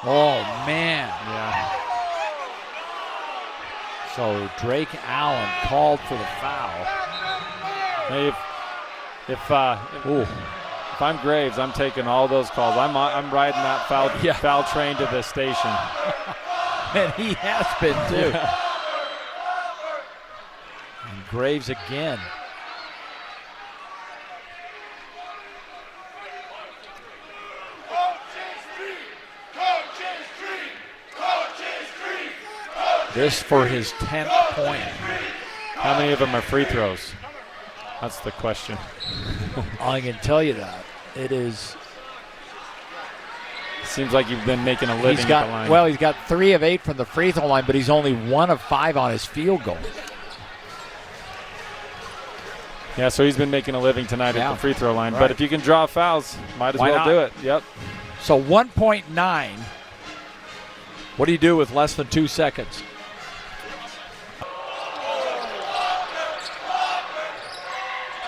Oh, man. Yeah. So Drake Allen called for the foul. Hey, if I'm Graves, I'm taking all those calls. I'm riding that foul train to the station. And he has been too. Yeah. And Graves again. This for his 10th point. How many of them are free throws? That's the question. I can tell you that. It is. Seems like you've been making a living at the line. Well, he's got 3 of 8 from the free throw line, but he's only 1 of 5 on his field goal. Yeah, so he's been making a living tonight at the free throw line. Right. But if you can draw fouls, might as well do it. Yep. So 1.9. What do you do with less than 2 seconds?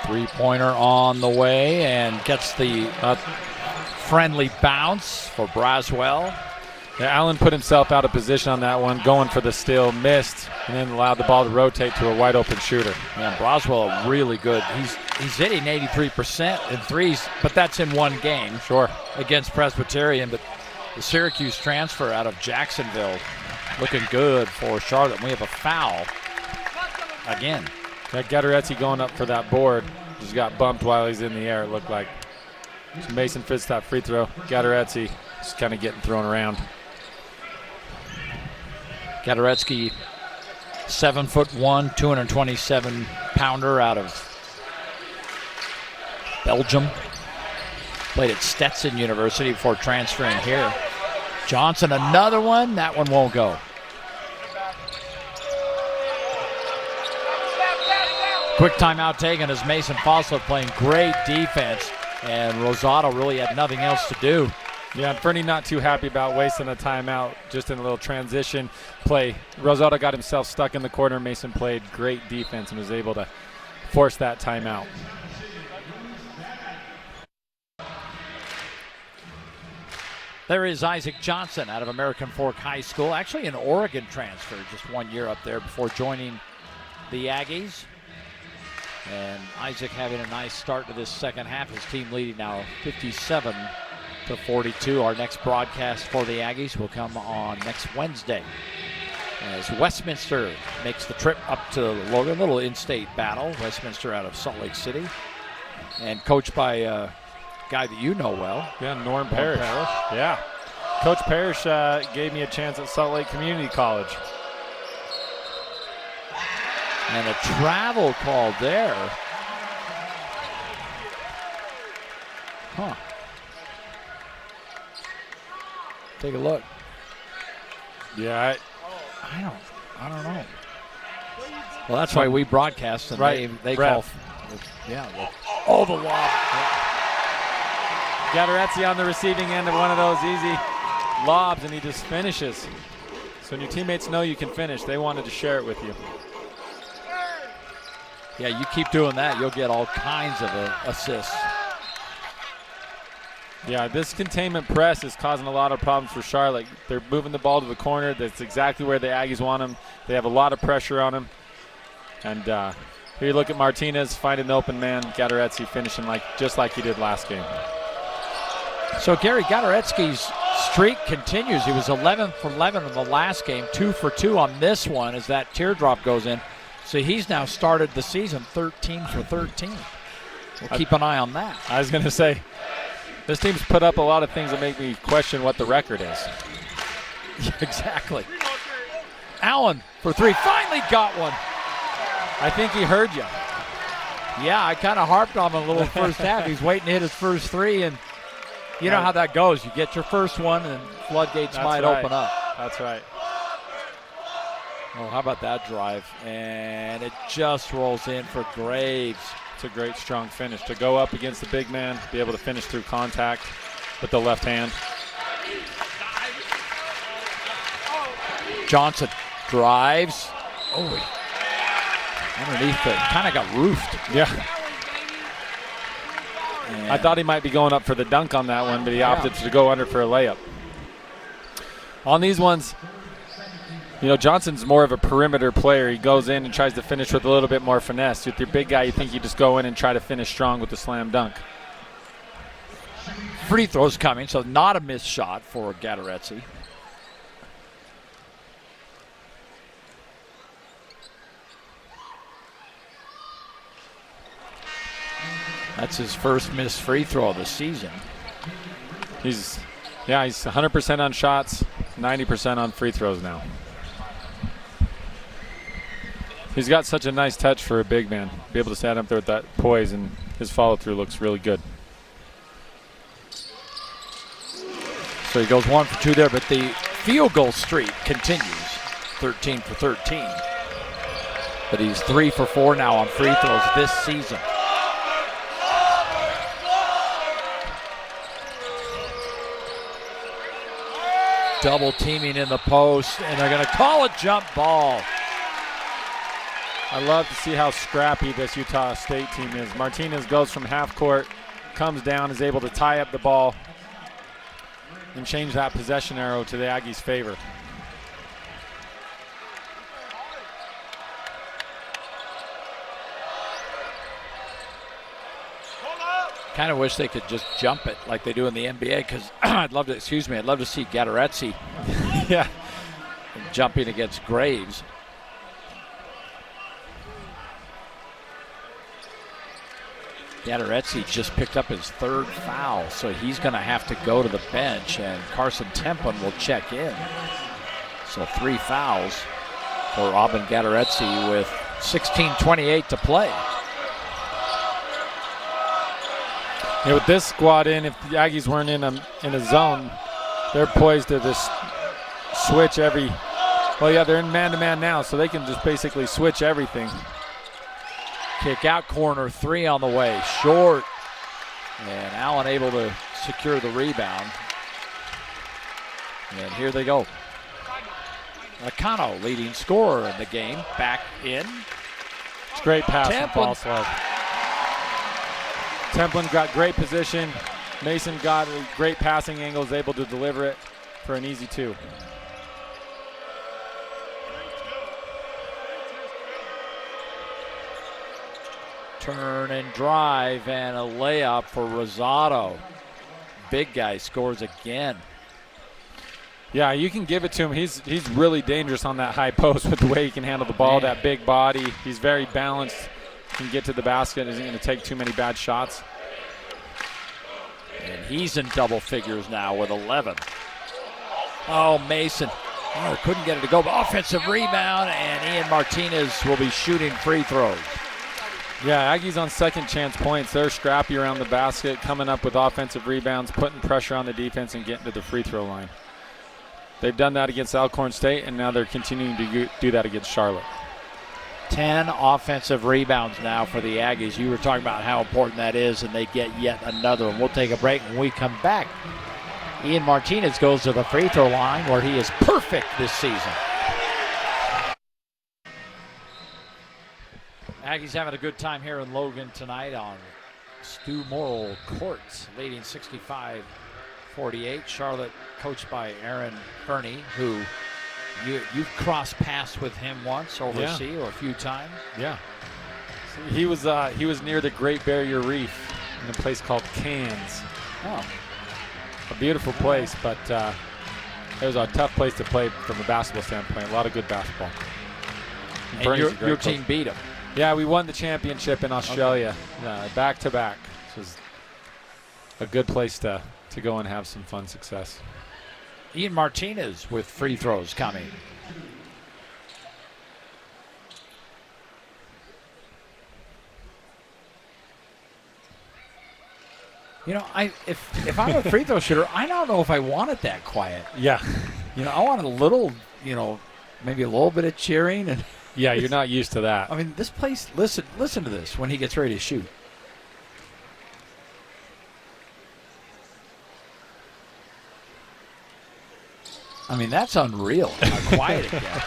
Three-pointer on the way and gets the friendly bounce for Braswell. Yeah, Allen put himself out of position on that one, going for the steal, missed, and then allowed the ball to rotate to a wide-open shooter. Yeah, Braswell really good. He's hitting 83% in threes, but that's in one game. Sure. Against Presbyterian, but the Syracuse transfer out of Jacksonville looking good for Charlotte. We have a foul again. That Gattaretzi going up for that board just got bumped while he's in the air, it looked like. So Mason fits that free throw. Gattaretzi just kind of getting thrown around. Gattaretzi, 7'1", 227-pounder out of Belgium. Played at Stetson University before transferring here. Johnson, another one. That one won't go. Quick timeout taken as Mason Falslev playing great defense, and Rosado really had nothing else to do. Yeah, and Fernie not too happy about wasting a timeout just in a little transition play. Rosado got himself stuck in the corner. Mason played great defense and was able to force that timeout. There is Isaac Johnson out of American Fork High School, actually an Oregon transfer, just 1 year up there before joining the Aggies. And Isaac having a nice start to this second half. His team leading now 57-42. Our next broadcast for the Aggies will come on next Wednesday as Westminster makes the trip up to Logan. Little in-state battle. Westminster out of Salt Lake City. And coached by a guy that you know well. Yeah, Norm Parrish. Yeah. Coach Parrish gave me a chance at Salt Lake Community College. And a travel call there. Huh. Take a look. Yeah, I don't know. Well, that's why we broadcast and right. they call. Yeah. Oh, the lob. Yeah. Gattaretzi on the receiving end of one of those easy lobs, and he just finishes. So when your teammates know you can finish, they wanted to share it with you. Yeah, you keep doing that, you'll get all kinds of assists. Yeah, this containment press is causing a lot of problems for Charlotte. They're moving the ball to the corner. That's exactly where the Aggies want them. They have a lot of pressure on them. And here you look at Martinez finding the open man. Gattaretzi finishing just like he did last game. So Gary Gattaretzi's streak continues. He was 11 for 11 in the last game, 2 for 2 on this one as that teardrop goes in. So he's now started the season 13 for 13. We'll keep an eye on that. I was going to say, this team's put up a lot of things that make me question what the record is. Exactly. Allen for 3, finally got one. I think he heard you. Yeah, I kind of harped on him a little first half. He's waiting to hit his first 3, and You know how that goes. You get your first one, and floodgates might open up. That's right. Oh, how about that drive? And it just rolls in for Graves. It's a great, strong finish. To go up against the big man, be able to finish through contact with the left hand. Johnson drives. Oh, underneath it. Kind of got roofed. Yeah. And I thought he might be going up for the dunk on that one, but he opted to go under for a layup. On these ones, you know, Johnson's more of a perimeter player. He goes in and tries to finish with a little bit more finesse. With your big guy, you think you just go in and try to finish strong with the slam dunk. free throws coming, so not a missed shot for Gatorezzi. That's his first missed free throw of the season. He's 100% on shots, 90% on free throws now. He's got such a nice touch for a big man. Be able to stand up there with that poise, and his follow-through looks really good. So he goes 1 for 2 there, but the field goal streak continues, 13 for 13. But he's 3 for 4 now on free throws this season. Double teaming in the post, and they're going to call a jump ball. I love to see how scrappy this Utah State team is. Martinez goes from half court, comes down, is able to tie up the ball, and change that possession arrow to the Aggies' favor. Kind of wish they could just jump it like they do in the NBA, because I'd love to see Gatorezzi Yeah. jumping against Graves. Gatorezzi just picked up his 3rd foul, so he's going to have to go to the bench, and Carson Templin will check in. So 3 fouls for Aubin Gatorezzi with 16:28 to play. Yeah, with this squad in, if the Aggies weren't in a zone, they're poised to just switch every. Well, yeah, they're in man-to-man now, so they can just basically switch everything. Kick out corner, 3 on the way, short. And Allen able to secure the rebound. And here they go. Nakano, leading scorer in the game, back in. It's a great pass Templin. from Falslove. Templin got great position. Mason got a great passing angle, is able to deliver it for an easy 2. Turn and drive, and a layup for Rosado. Big guy scores again. Yeah, you can give it to him. He's really dangerous on that high post with the way he can handle the ball, that big body. He's very balanced, can get to the basket, isn't going to take too many bad shots. And he's in double figures now with 11. Oh, Mason. Oh, couldn't get it to go. Offensive rebound, and Ian Martinez will be shooting free throws. Yeah, Aggies on second chance points. They're scrappy around the basket, coming up with offensive rebounds, putting pressure on the defense, and getting to the free throw line. They've done that against Alcorn State, and now they're continuing to do that against Charlotte. 10 offensive rebounds now for the Aggies. You were talking about how important that is, and they get yet another one. We'll take a break. When we come back, Ian Martinez goes to the free throw line where he is perfect this season. Aggies having a good time here in Logan tonight on Stu Morrill Courts, leading 65-48. Charlotte coached by Aaron Burney, who you've crossed paths with him once overseas or a few times. Yeah. He was near the Great Barrier Reef in a place called Cairns. Oh. A beautiful place, but it was a tough place to play from a basketball standpoint. A lot of good basketball. And your team beat him. Yeah, we won the championship in Australia, back to back. This was a good place to go and have some fun success. Ian Martinez with free throws coming. You know, if I'm a free throw shooter, I don't know if I want it that quiet. Yeah. You know, I want a little, maybe a little bit of cheering. And Yeah, you're not used to that. I mean, this place, listen to this when he gets ready to shoot. I mean, that's unreal how quiet it gets.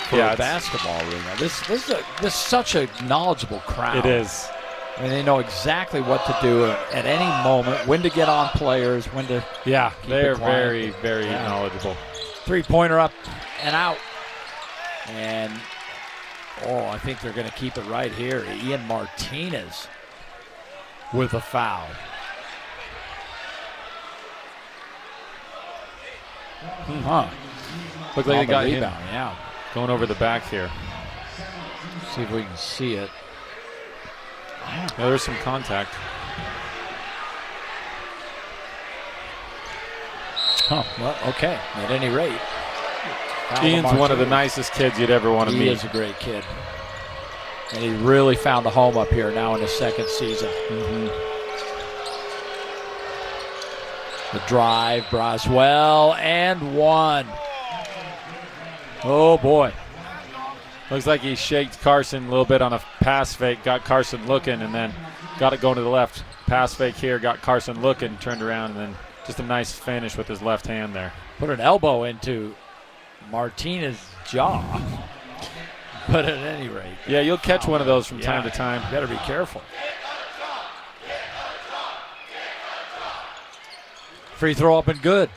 For a basketball arena. This is such a knowledgeable crowd. It is. I mean, they know exactly what to do at any moment, when to get on players, when to. Yeah, they are quiet. very, very knowledgeable. Three-pointer up and out. And, I think they're going to keep it right here. Ian Martinez with a foul. Look like they got him yeah. going over the back here. See if we can see it. Yeah, there's some contact. Well, okay. At any rate. Ian's one of the nicest kids you'd ever want to meet. He is a great kid. And he really found a home up here now in his second season. Mm-hmm. The drive, Braswell, and one. Oh, boy. Looks like he shaked Carson a little bit on a pass fake, got Carson looking, and then got it going to the left. Pass fake here, got Carson looking, turned around, and then just a nice finish with his left hand there. Put an elbow into Martinez's jaw. But at any rate. Yeah, you'll catch one of those from time to time. You better be careful. Free throw up and good.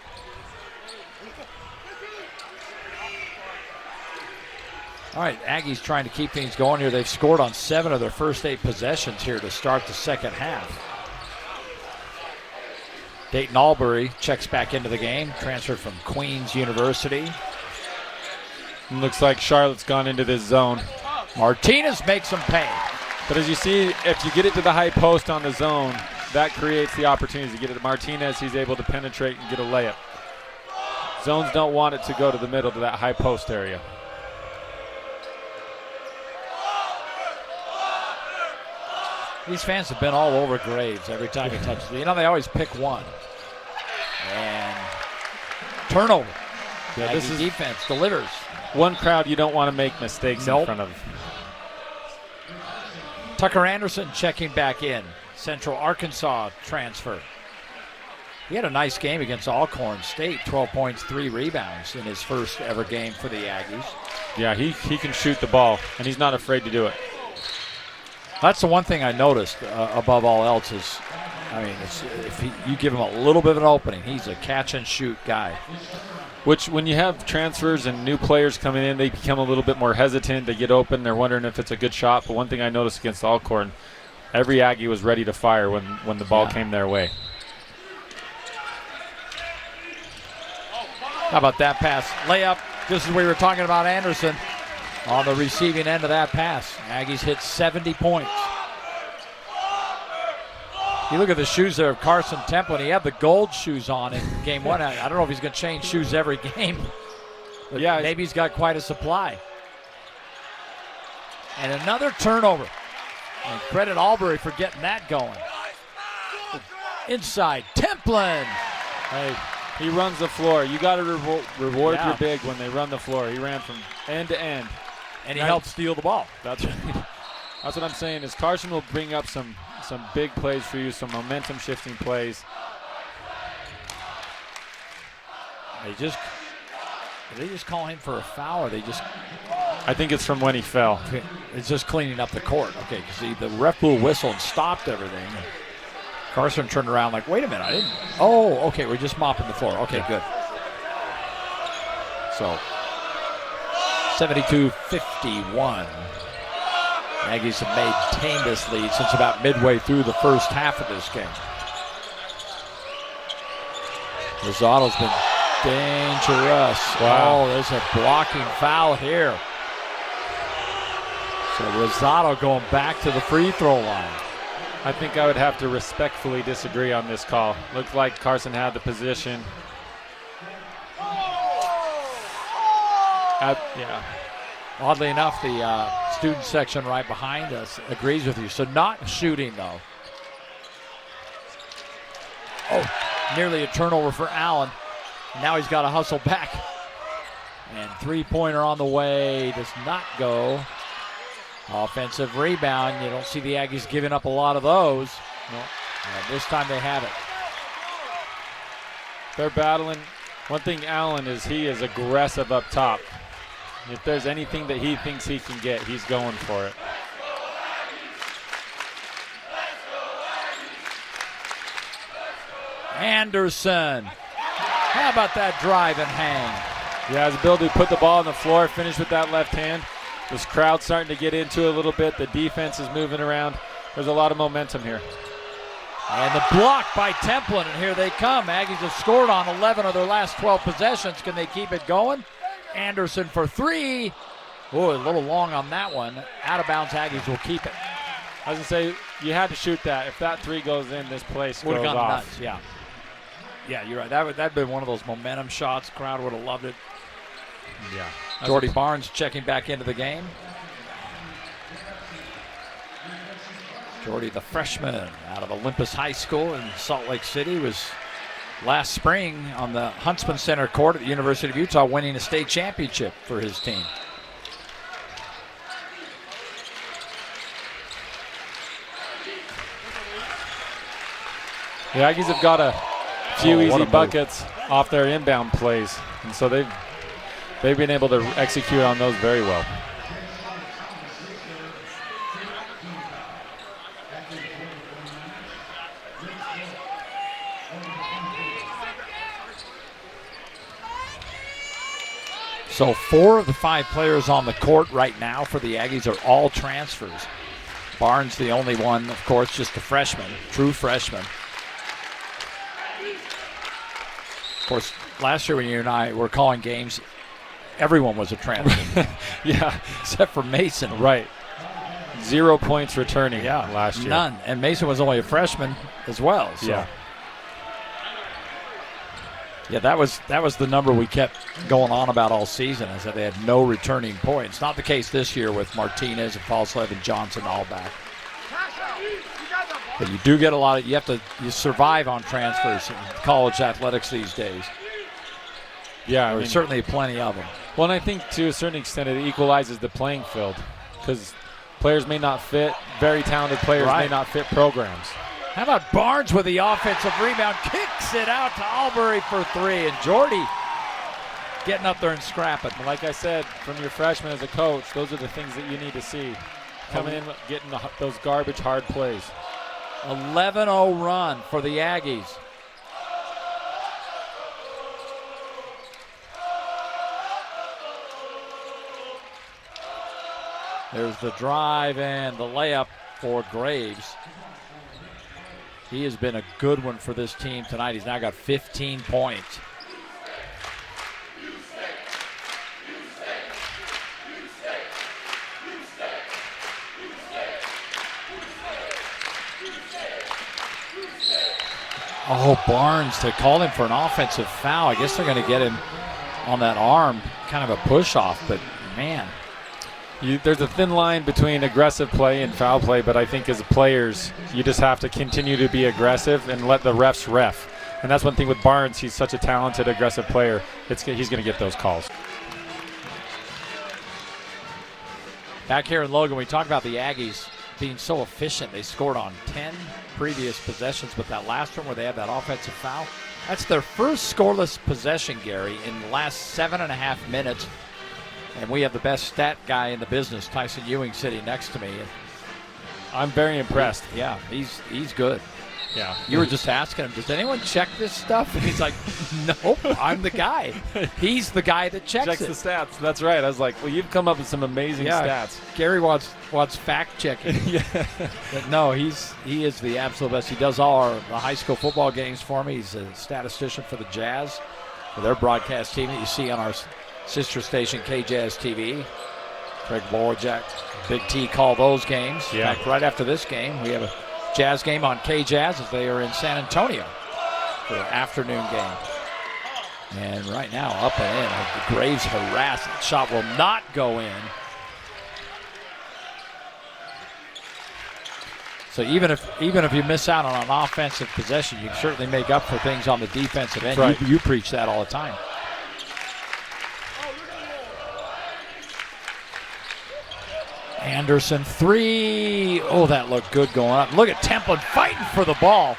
All right, Aggies trying to keep things going here. They've scored on 7 of their first 8 possessions here to start the second half. Dayton Albury checks back into the game, transferred from Queens University. And looks like Charlotte's gone into this zone. Martinez makes them pay. But as you see, if you get it to the high post on the zone, that creates the opportunity to get it to Martinez. He's able to penetrate and get a layup. Zones don't want it to go to the middle to that high post area. These fans have been all over Graves every time he touches it. You know, they always pick one. And turnover. Yeah, this is defense delivers. One crowd you don't want to make mistakes in front of. Tucker Anderson checking back in. Central Arkansas transfer. He had a nice game against Alcorn State. 12 points, 3 rebounds in his first ever game for the Aggies. Yeah, he can shoot the ball, and he's not afraid to do it. That's the one thing I noticed above all else is, I mean, you give him a little bit of an opening, he's a catch-and-shoot guy. Which, when you have transfers and new players coming in, they become a little bit more hesitant. They get open. They're wondering if it's a good shot. But one thing I noticed against Alcorn, every Aggie was ready to fire when the ball came their way. How about that pass? Layup. This is where we were talking about Anderson on the receiving end of that pass. Aggies hit 70 points. You look at the shoes there of Carson Templin. He had the gold shoes on in game 1. I don't know if he's going to change shoes every game. But yeah, maybe he's got quite a supply. And another turnover. And credit Albury for getting that going. Inside, Templin. Hey, he runs the floor. You got to reward your big when they run the floor. He ran from end to end. And he helped steal the ball. That's what I'm saying is Carson will bring up some big plays for you, some momentum-shifting plays. Did they just call him for a foul, or they just? I think it's from when he fell. It's just cleaning up the court. Okay, because the ref blew a whistle and stopped everything. Carson turned around like, wait a minute, I didn't. Oh, okay, we're just mopping the floor. Okay, good. So, 72-51. Aggies have maintained this lead since about midway through the first half of this game. Rosado's been dangerous. Wow. Oh, there's a blocking foul here. So Rosado going back to the free throw line. I think I would have to respectfully disagree on this call. Looked like Carson had the position. Yeah. Oddly enough, the student section right behind us agrees with you. So not shooting, though. Oh, nearly a turnover for Allen. Now he's got to hustle back. And three-pointer on the way does not go. Offensive rebound. You don't see the Aggies giving up a lot of those. No. This time they have it. They're battling. One thing Allen is, he is aggressive up top. If there's anything that he thinks he can get, he's going for it. Anderson. How about that drive and hang? Yeah, his ability to put the ball on the floor, finish with that left hand. This crowd's starting to get into it a little bit. The defense is moving around. There's a lot of momentum here. And the block by Templin, and here they come. Aggies have scored on 11 of their last 12 possessions. Can they keep it going? Anderson for three. Oh, a little long on that one. Out of bounds, Aggies will keep it. I was going to say, you had to shoot that. If that three goes in, this place would goes have gone off. Nuts, yeah. Yeah, you're right. That'd have been one of those momentum shots. Crowd would have loved it. Yeah. Jordy Barnes checking back into the game. Jordy, the freshman out of Olympus High School in Salt Lake City, was last spring on the Huntsman Center court at the University of Utah winning a state championship for his team. The Aggies have got a few easy move. buckets off their inbound plays, and so they've been able to execute on those very well. So 4 of the 5 players on the court right now for the Aggies are all transfers. Barnes the only one, of course, just a freshman, true freshman. Of course, last year when you and I were calling games, everyone was a transfer. Yeah, except for Mason. Right. 0 points returning last year. None. And Mason was only a freshman as well. So. Yeah. Yeah, that was the number we kept going on about all season, is that they had no returning points. Not the case this year with Martinez and Falslev and Johnson all back. But you do get a lot of, you survive on transfers in college athletics these days. Yeah, There's certainly plenty of them. Well, and I think to a certain extent it equalizes the playing field, because players may not fit, very talented players may not fit programs. How about Barnes with the offensive rebound, kicks it out to Albury for three, and Jordy getting up there and scrapping. Like I said, from your freshman as a coach, those are the things that you need to see. Coming in, getting those garbage hard plays. 11-0 run for the Aggies. There's the drive and the layup for Graves. He has been a good one for this team tonight. He's now got 15 points. Oh, Barnes, they called him for an offensive foul. I guess they're going to get him on that arm, kind of a push-off, but man. There's a thin line between aggressive play and foul play, but I think as players, you just have to continue to be aggressive and let the refs ref. And that's one thing with Barnes. He's such a talented, aggressive player. He's going to get those calls. Back here in Logan, we talk about the Aggies being so efficient. They scored on 10 previous possessions, but that last one where they had that offensive foul, that's their first scoreless possession, Gary, in the last 7.5 minutes. And we have the best stat guy in the business, Tyson Ewing, sitting next to me. I'm very impressed. Yeah, he's good. Yeah. You were just asking him, does anyone check this stuff? And he's like, nope, I'm the guy. He's the guy that checks the stats. That's right. I was like, well, you've come up with some amazing stats. Gary wants fact checking. Yeah. But no, he is the absolute best. He does all the high school football games for me. He's a statistician for the Jazz, for their broadcast team that you see on our sister station, KJazz TV. Craig Borjak, Big T call those games. Yeah. In fact, right after this game, we have a Jazz game on KJazz as they are in San Antonio for an afternoon game. And right now, up and in. The Graves harassed. Shot will not go in. So even if you miss out on an offensive possession, you can certainly make up for things on the defensive end. Right. You preach that all the time. Anderson, 3. Oh, that looked good going up. Look at Templin fighting for the ball.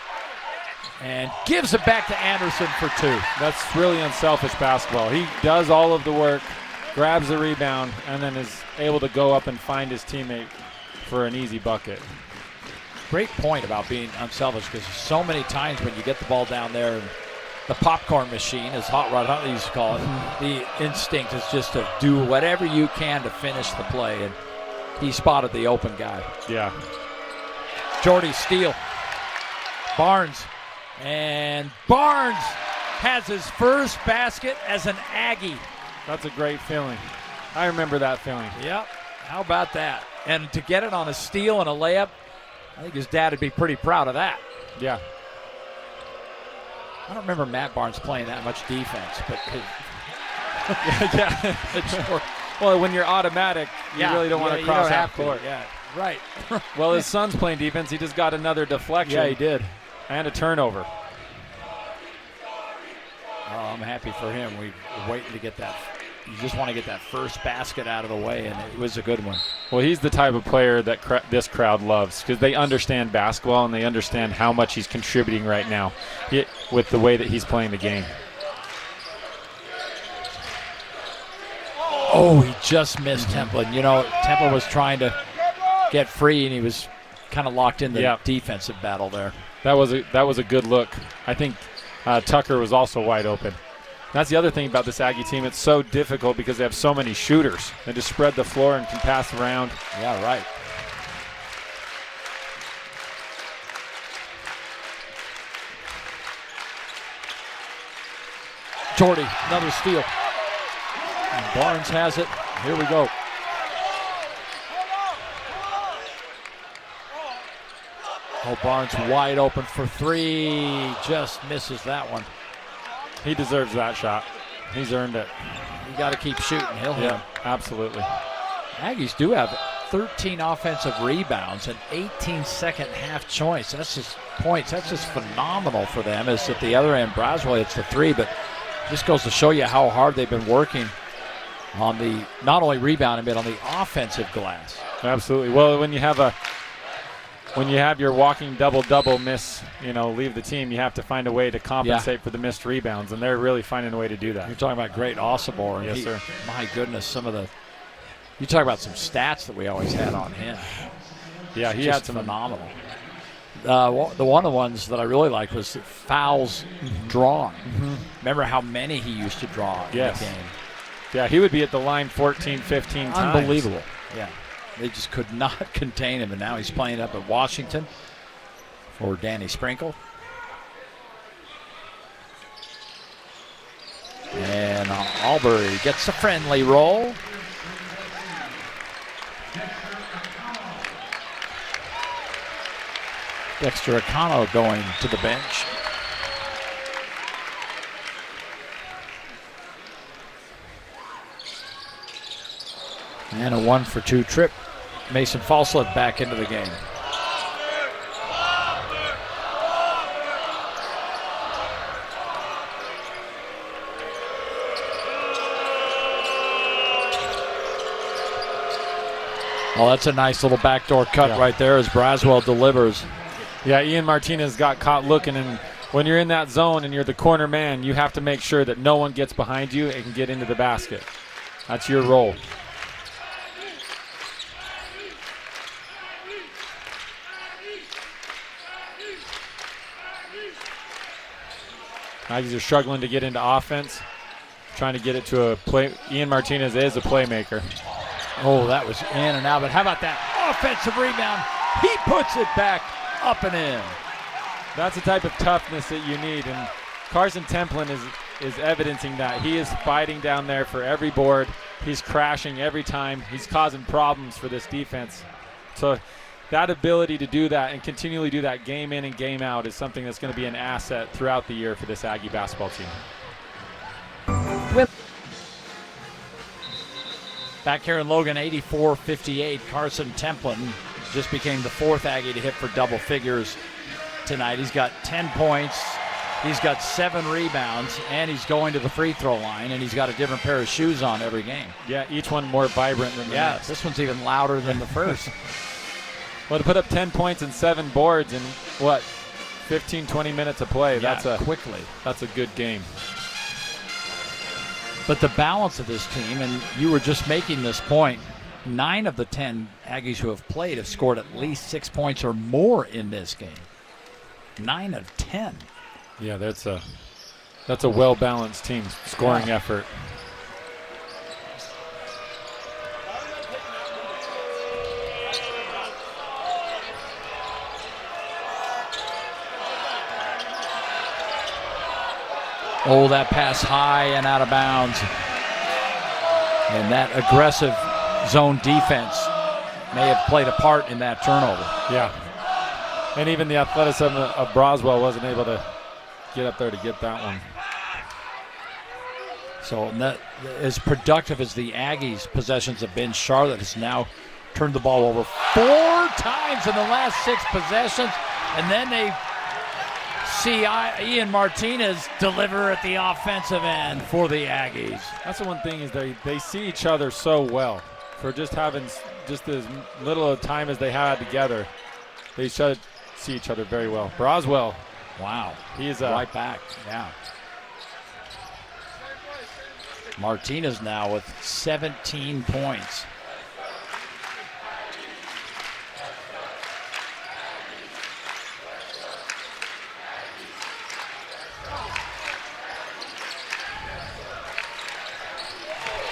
And gives it back to Anderson for 2. That's really unselfish basketball. He does all of the work, grabs the rebound, and then is able to go up and find his teammate for an easy bucket. Great point about being unselfish, because so many times when you get the ball down there, and the popcorn machine, as Hot Rod Huntley used to call it, the instinct is just to do whatever you can to finish the play, and he spotted the open guy. Yeah. Jordy steal. Barnes. And Barnes has his first basket as an Aggie. That's a great feeling. I remember that feeling. Yep. How about that? And to get it on a steal and a layup, I think his dad would be pretty proud of that. Yeah. I don't remember Matt Barnes playing that much defense, but yeah. Well, when you're automatic, you really don't want to cross half court. Yeah, right. Well, his son's playing defense. He just got another deflection. Yeah, he did. And a turnover. Oh, I'm happy for him. We're waiting to get that. You just want to get that first basket out of the way, and it was a good one. Well, he's the type of player that this crowd loves, because they understand basketball and they understand how much he's contributing right now with the way that he's playing the game. Oh, he just missed Templin. You know, Templin was trying to get free, and he was kind of locked in the defensive battle there. That was a good look. I think Tucker was also wide open. That's the other thing about this Aggie team. It's so difficult because they have so many shooters. They just spread the floor and can pass around. Yeah, right. Jordy, another steal. And Barnes has it. Here we go. Oh, Barnes wide open for 3. Just misses that one. He deserves that shot. He's earned it. You got to keep shooting. He'll hit him. Absolutely. Aggies do have 13 offensive rebounds and 18 second half points. That's just points. That's just phenomenal for them. As at the other end, Braswell hits the 3, but just goes to show you how hard they've been working on the not only rebounding but on the offensive glass. Absolutely. Well, when you have your walking double-double miss, leave the team, you have to find a way to compensate for the missed rebounds, and they're really finding a way to do that. You're talking about great Osobor. Yes, sir. My goodness, you talk about some stats that we always had on him. Yeah, he had some phenomenal. The one of the ones that I really liked was fouls drawn. Remember how many he used to draw in the game? Yeah, he would be at the line 14, 15 times. Unbelievable. Yeah. They just could not contain him, and now he's playing up at Washington for Danny Sprinkle. And Albury gets a friendly roll. Dexter Acano going to the bench. And a 1-for-2 trip. Mason Falslet back into the game. Oh, that's a nice little backdoor cut right there as Braswell delivers. Yeah, Ian Martinez got caught looking, and when you're in that zone and you're the corner man, you have to make sure that no one gets behind you and can get into the basket. That's your role. Aggies are struggling to get into offense, trying to get it to a play. Ian Martinez is a playmaker. Oh, that was in and out, but how about that offensive rebound? He puts it back up and in. That's the type of toughness that you need, and Carson Templin is evidencing that. He is fighting down there for every board. He's crashing every time. He's causing problems for this defense. So that ability to do that and continually do that game in and game out is something that's going to be an asset throughout the year for this Aggie basketball team. Back here in Logan, 84-58, Carson Templin just became the 4th Aggie to hit for double figures tonight. He's got 10 points. He's got 7 rebounds, and he's going to the free throw line, and he's got a different pair of shoes on every game. Yeah, each one more vibrant than the next. This one's even louder than the first. Well, to put up 10 points and 7 boards in, 15, 20 minutes of play, quickly. That's a good game. But the balance of this team, and you were just making this point, 9 of the 10 Aggies who have played have scored at least 6 points or more in this game. 9 of 10. Yeah, that's a well-balanced team scoring effort. Oh, that pass high and out of bounds. And that aggressive zone defense may have played a part in that turnover. Yeah. And even the athleticism of Broswell wasn't able to get up there to get that one. So as productive as the Aggies' possessions have been, Charlotte has now turned the ball over 4 times in the last 6 possessions, and then they see Ian Martinez deliver at the offensive end for the Aggies. That's the one thing is they see each other so well. For just having just as little of time as they had together, they should see each other very well. Broswell. Wow. He is right back. Yeah. Martinez now with 17 points.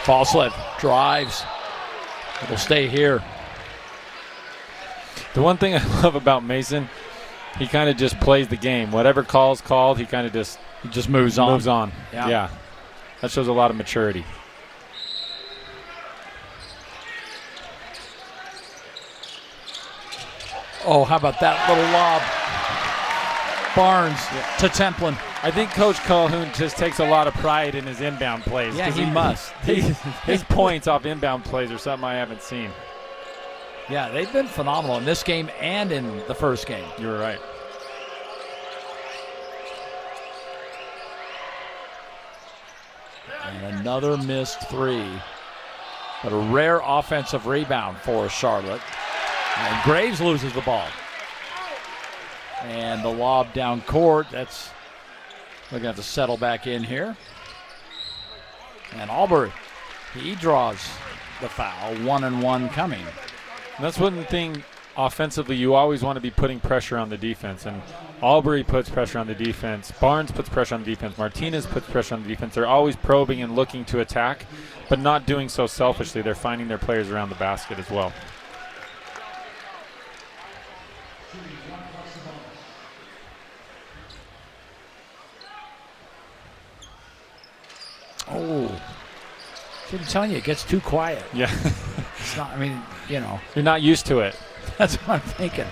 Falslev drives. It'll stay here. The one thing I love about Mason, he kind of just plays the game. Whatever call's called, he kind of just moves on. Moves on. Yeah. That shows a lot of maturity. Oh, how about that little lob? Barnes to Templin. I think Coach Calhoun just takes a lot of pride in his inbound plays. Yeah, he must. His points off inbound plays are something I haven't seen. Yeah, they've been phenomenal in this game and in the first game. You're right. And another missed 3. But a rare offensive rebound for Charlotte. And Graves loses the ball. And the lob down court. They're going to have to settle back in here. And Albury, he draws the foul. 1-and-1 coming. And that's one thing offensively you always want to be putting pressure on the defense. And Albury puts pressure on the defense. Barnes puts pressure on the defense. Martinez puts pressure on the defense. They're always probing and looking to attack, but not doing so selfishly. They're finding their players around the basket as well. Oh, I'm telling you, it gets too quiet. Yeah. It's not, I mean, you know. You're not used to it. That's what I'm thinking.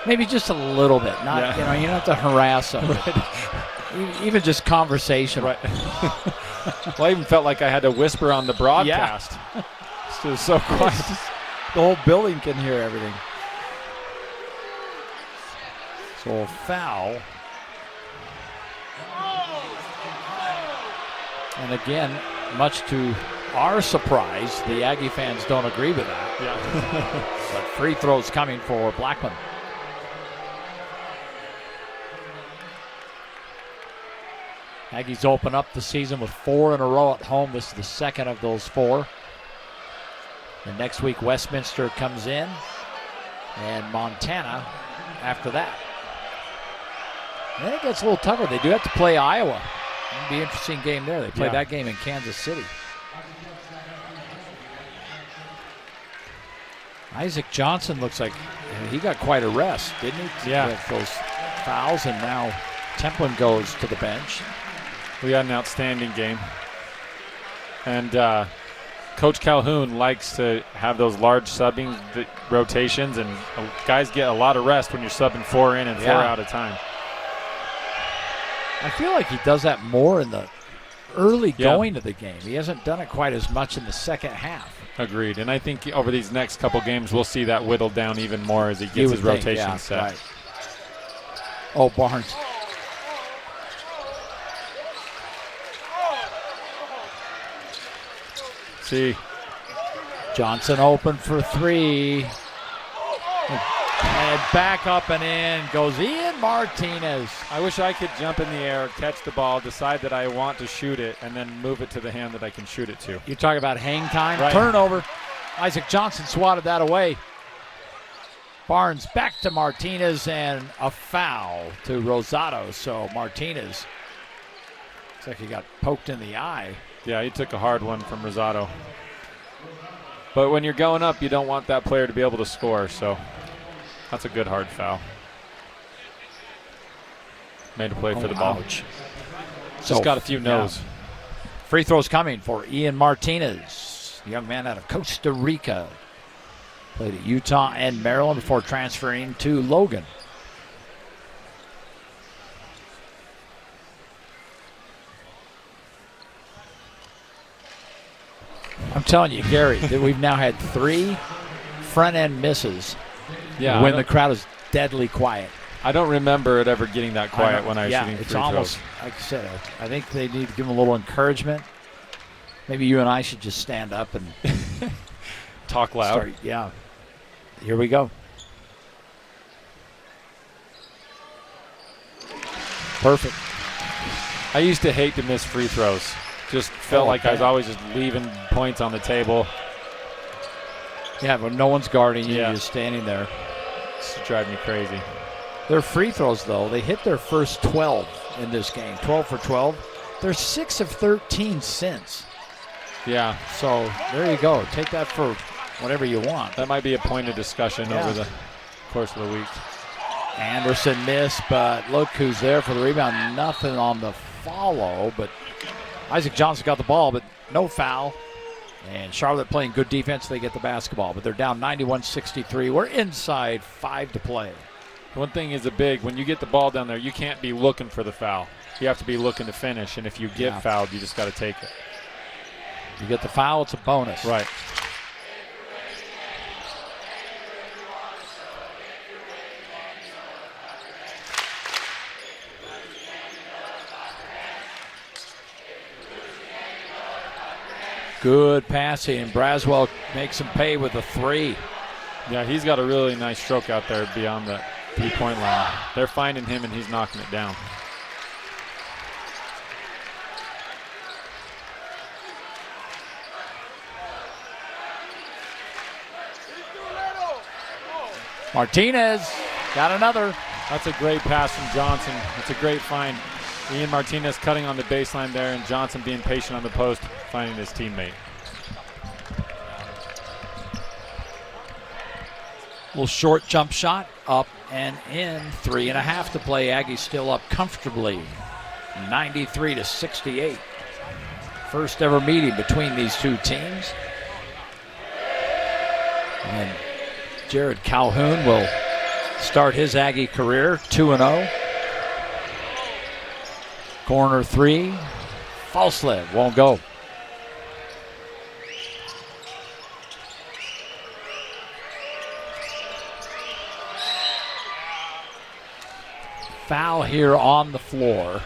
Maybe just a little bit. Not, you know, you don't have to harass them. Right. Even just conversation. Right. Well, I even felt like I had to whisper on the broadcast. Yeah. It was so quiet. The whole building can hear everything. So a foul. And again, much to our surprise, the Aggie fans don't agree with that. Yeah. But free throws coming for Blackman. Aggies open up the season with 4 in a row at home. This is the second of those 4. And next week, Westminster comes in, and Montana after that. And then it gets a little tougher. They do have to play Iowa. It'll be an interesting game there. They played that game in Kansas City. Isaac Johnson looks like he got quite a rest, didn't he? Yeah. With those fouls, and now Templin goes to the bench. We had an outstanding game. And Coach Calhoun likes to have those large subbing rotations, and guys get a lot of rest when you're subbing 4 in and 4 out at a time. I feel like he does that more in the early going to the game. He hasn't done it quite as much in the second half. Agreed. And I think over these next couple games, we'll see that whittled down even more as he gets his rotation set. Right. Oh, Barnes. See. Johnson open for three. And back up and in goes Ian Martinez. I wish I could jump in the air, catch the ball, decide that I want to shoot it, and then move it to the hand that I can shoot it to. You're talking about hang time? Right. Turnover. Isaac Johnson swatted that away. Barnes back to Martinez and a foul to Rosado. So Martinez, looks like he got poked in the eye. Yeah, he took a hard one from Rosado. But when you're going up, you don't want that player to be able to score, so that's a good hard foul. Made a play for the ball. Ouch. Just got a few no's. Yeah. Free throws coming for Ian Martinez, the young man out of Costa Rica. Played at Utah and Maryland before transferring to Logan. I'm telling you, Gary, that we've now had 3 front-end misses when the crowd is deadly quiet. I don't remember it ever getting that quiet when I was shooting free throws. Almost, like I said, I think they need to give them a little encouragement. Maybe you and I should just stand up and talk loud. Yeah. Here we go. Perfect. I used to hate to miss free throws. Just felt like I was always just leaving points on the table. Yeah, but no one's guarding you. You're just standing there. It's driving me crazy. Their free throws, though, they hit their first 12 in this game. 12 for 12. They're 6 of 13 since. Yeah. So there you go. Take that for whatever you want. That might be a point of discussion over the course of the week. Anderson missed, but look who's there for the rebound. Nothing on the follow, but Isaac Johnson got the ball, but no foul. And Charlotte playing good defense. They get the basketball, but they're down 91-63. We're inside 5 to play. One thing is when you get the ball down there, you can't be looking for the foul. You have to be looking to finish, and if you get fouled, you just got to take it. You get the foul, it's a bonus. Right. Good passing, and Braswell makes him pay with a 3. Yeah, he's got a really nice stroke out there beyond the 3-point line. They're finding him, and he's knocking it down. Martinez got another. That's a great pass from Johnson. It's a great find. Ian Martinez cutting on the baseline there, and Johnson being patient on the post, finding his teammate. Little short jump shot, up and in. 3.5 to play. Aggies still up comfortably, 93-68. First ever meeting between these two teams. And Jared Calhoun will start his Aggie career 2-0. Corner 3, false lead, won't go. Foul here on the floor.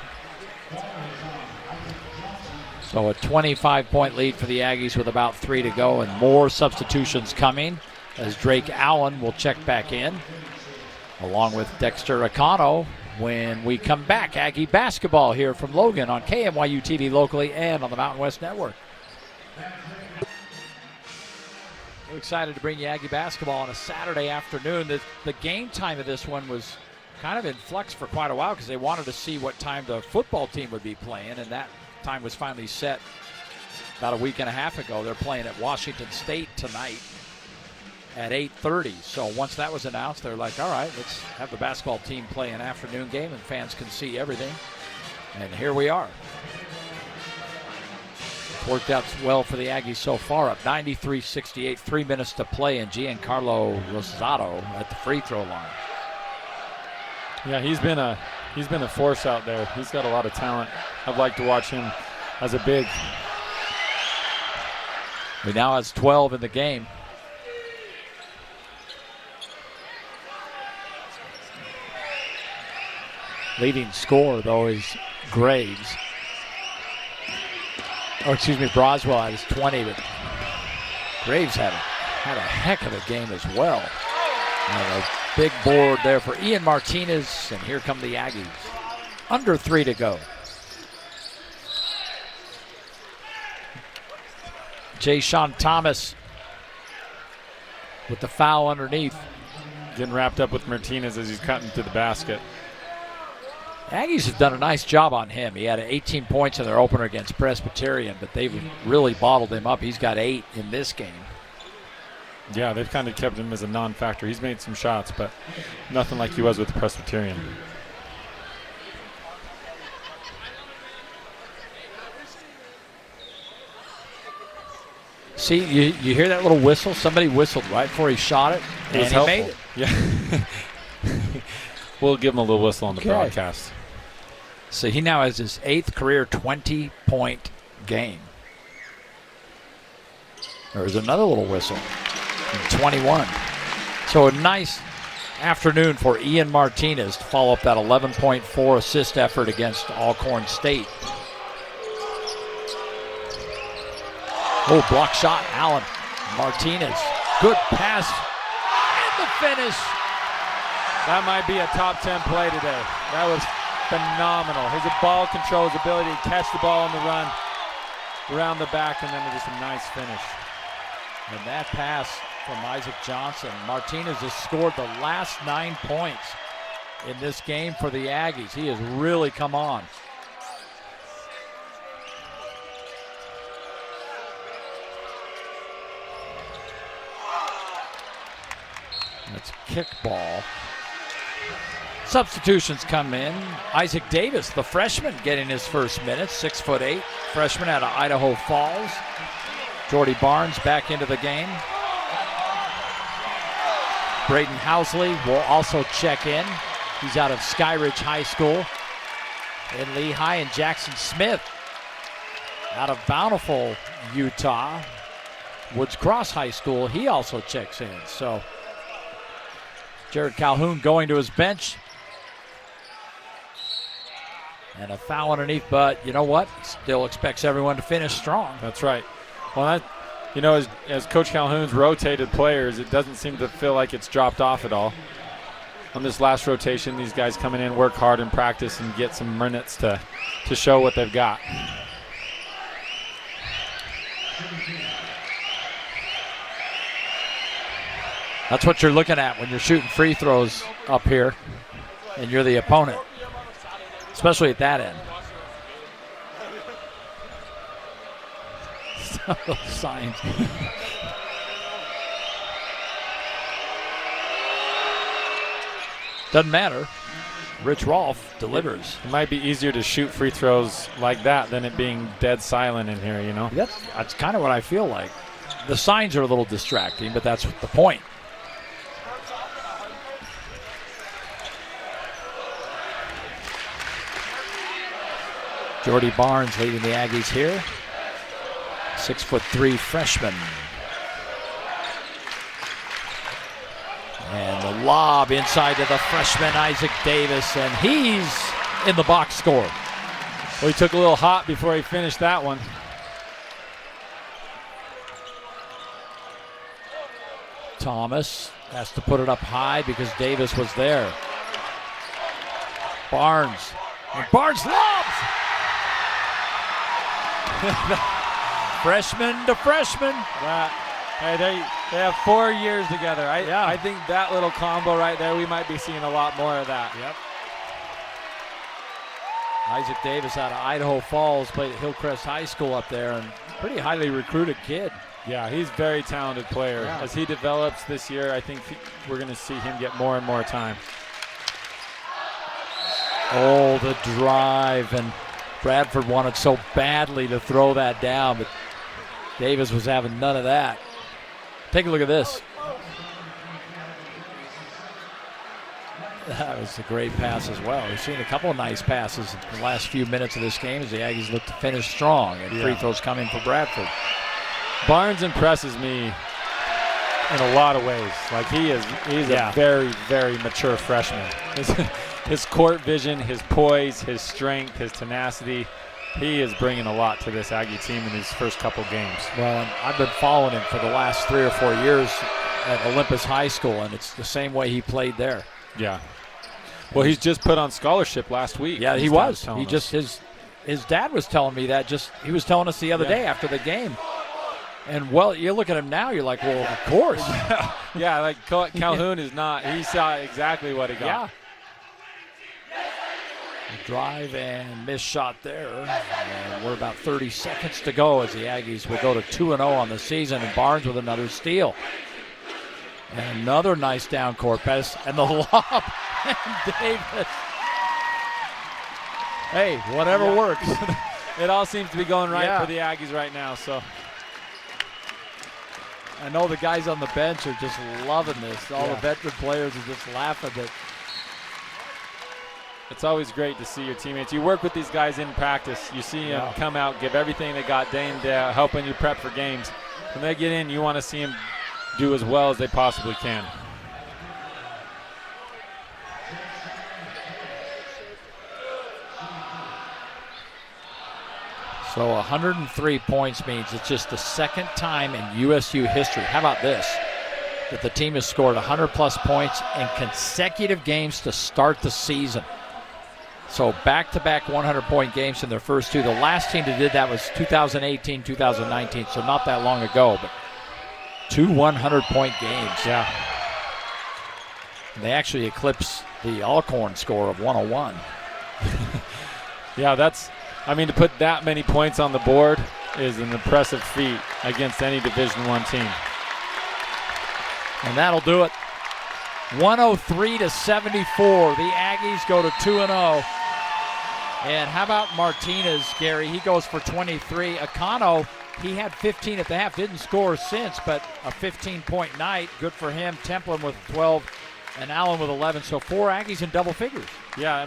So a 25-point lead for the Aggies with about 3 to go, and more substitutions coming as Drake Allen will check back in, along with Dexter Acano. When we come back, Aggie basketball here from Logan on KMYU TV locally and on the Mountain West Network. We're excited to bring you Aggie basketball on a Saturday afternoon. The game time of this one was kind of in flux for quite a while because they wanted to see what time the football team would be playing, and that time was finally set about a week and a half ago. They're playing at Washington State tonight at 8:30. So once that was announced, they're like, all right, let's have the basketball team play an afternoon game and fans can see everything. And here we are. It's worked out well for the Aggies so far, up 93-68, 3 minutes to play, and Giancarlo Rosado at the free throw line. Yeah, he's been a force out there. He's got a lot of talent. I'd like to watch him as a big. He now has 12 in the game. Leading scorer, though, is Graves. Oh, excuse me, Broswell had his 20, but Graves had a heck of a game as well. And a big board there for Ian Martinez, and here come the Aggies. Under 3 to go. Jay Sean Thomas with the foul underneath. Getting wrapped up with Martinez as he's cutting to the basket. Aggies have done a nice job on him. He had 18 points in their opener against Presbyterian, but they've really bottled him up. He's got 8 in this game. Yeah, they've kind of kept him as a non-factor. He's made some shots, but nothing like he was with the Presbyterian. See, you hear that little whistle? Somebody whistled right before he shot it, and he made it. Yeah. We'll give him a little whistle on the broadcast. So he now has his 8th career 20-point game. There's another little whistle. 21. So a nice afternoon for Ian Martinez to follow up that 11.4 assist effort against Alcorn State. Oh, block shot, Allen. Martinez. Good pass. And the finish. That might be a top 10 play today. That was phenomenal. His ball control, his ability to catch the ball on the run around the back, and then just a nice finish. And that pass from Isaac Johnson. Martinez has scored the last 9 points in this game for the Aggies. He has really come on. That's kickball. Substitutions come in. Isaac Davis, the freshman, getting his first minutes. 6'8", freshman out of Idaho Falls. Jordy Barnes back into the game. Braden Housley will also check in. He's out of Skyridge High School in Lehigh. And Jackson Smith out of Bountiful, Utah. Woods Cross High School, he also checks in. So Jared Calhoun going to his bench. And a foul underneath, but you know what? Still expects everyone to finish strong. That's right. Well, as Coach Calhoun's rotated players, it doesn't seem to feel like it's dropped off at all. On this last rotation, these guys come in, work hard in practice, and get some minutes to show what they've got. That's what you're looking at when you're shooting free throws up here and you're the opponent, especially at that end. Those signs. Doesn't matter. Rich Rolfe delivers. It might be easier to shoot free throws like that than it being dead silent in here, you know? That's kind of what I feel like. The signs are a little distracting, but that's the point. Jordy Barnes leading the Aggies here. 6'3" freshman. And the lob inside to the freshman, Isaac Davis, and he's in the box score. Well, he took a little hot before he finished that one. Thomas has to put it up high because Davis was there. Barnes. And Barnes lobs! Freshman to freshman. Hey, they have 4 years together. I think that little combo right there, we might be seeing a lot more of that. Yep. Isaac Davis out of Idaho Falls, played at Hillcrest High School up there, and pretty highly recruited kid. Yeah, he's a very talented player. Yeah. As he develops this year, I think we're going to see him get more and more time. Oh, the drive, and Bradford wanted so badly to throw that down, but Davis was having none of that. Take a look at this. That was a great pass as well. We've seen a couple of nice passes in the last few minutes of this game as the Aggies look to finish strong, and free throws coming for Bradford. Barnes impresses me in a lot of ways. Like he's a very, very mature freshman. His court vision, his poise, his strength, his tenacity, he is bringing a lot to this Aggie team in these first couple games. Well, and I've been following him for the last 3 or 4 years at Olympus High School, and it's the same way he played there. Yeah. Well, he's just put on scholarship last week. Yeah, he was. He just his dad was telling me that. He was telling us the other day after the game. And well, you look at him now, you're like, well, of course. Yeah, like Calhoun is not. He saw exactly what he got. Yeah. Drive and miss shot there. And we're about 30 seconds to go as the Aggies will go to 2-0 on the season, and Barnes with another steal. And another nice down court pass, and the lob. And Davis. Hey, whatever works. It all seems to be going right for the Aggies right now. So I know the guys on the bench are just loving this. All the veteran players are just laughing at. It's always great to see your teammates. You work with these guys in practice. You see them come out, give everything they got day in, day out, helping you prep for games. When they get in, you want to see them do as well as they possibly can. So 103 points means it's just the second time in USU history. How about this? That the team has scored 100-plus points in consecutive games to start the season. So back-to-back 100-point games in their first two. The last team that did that was 2018, 2019, so not that long ago, but 2 100-point games. Yeah. And they actually eclipsed the Alcorn score of 101. Yeah, to put that many points on the board is an impressive feat against any Division I team. And that'll do it. 103-74. The Aggies go to 2-0. And how about Martinez, Gary? He goes for 23. Akano, he had 15 at the half. Didn't score since, but a 15-point night. Good for him. Templin with 12 and Allen with 11. So 4 Aggies in double figures. Yeah.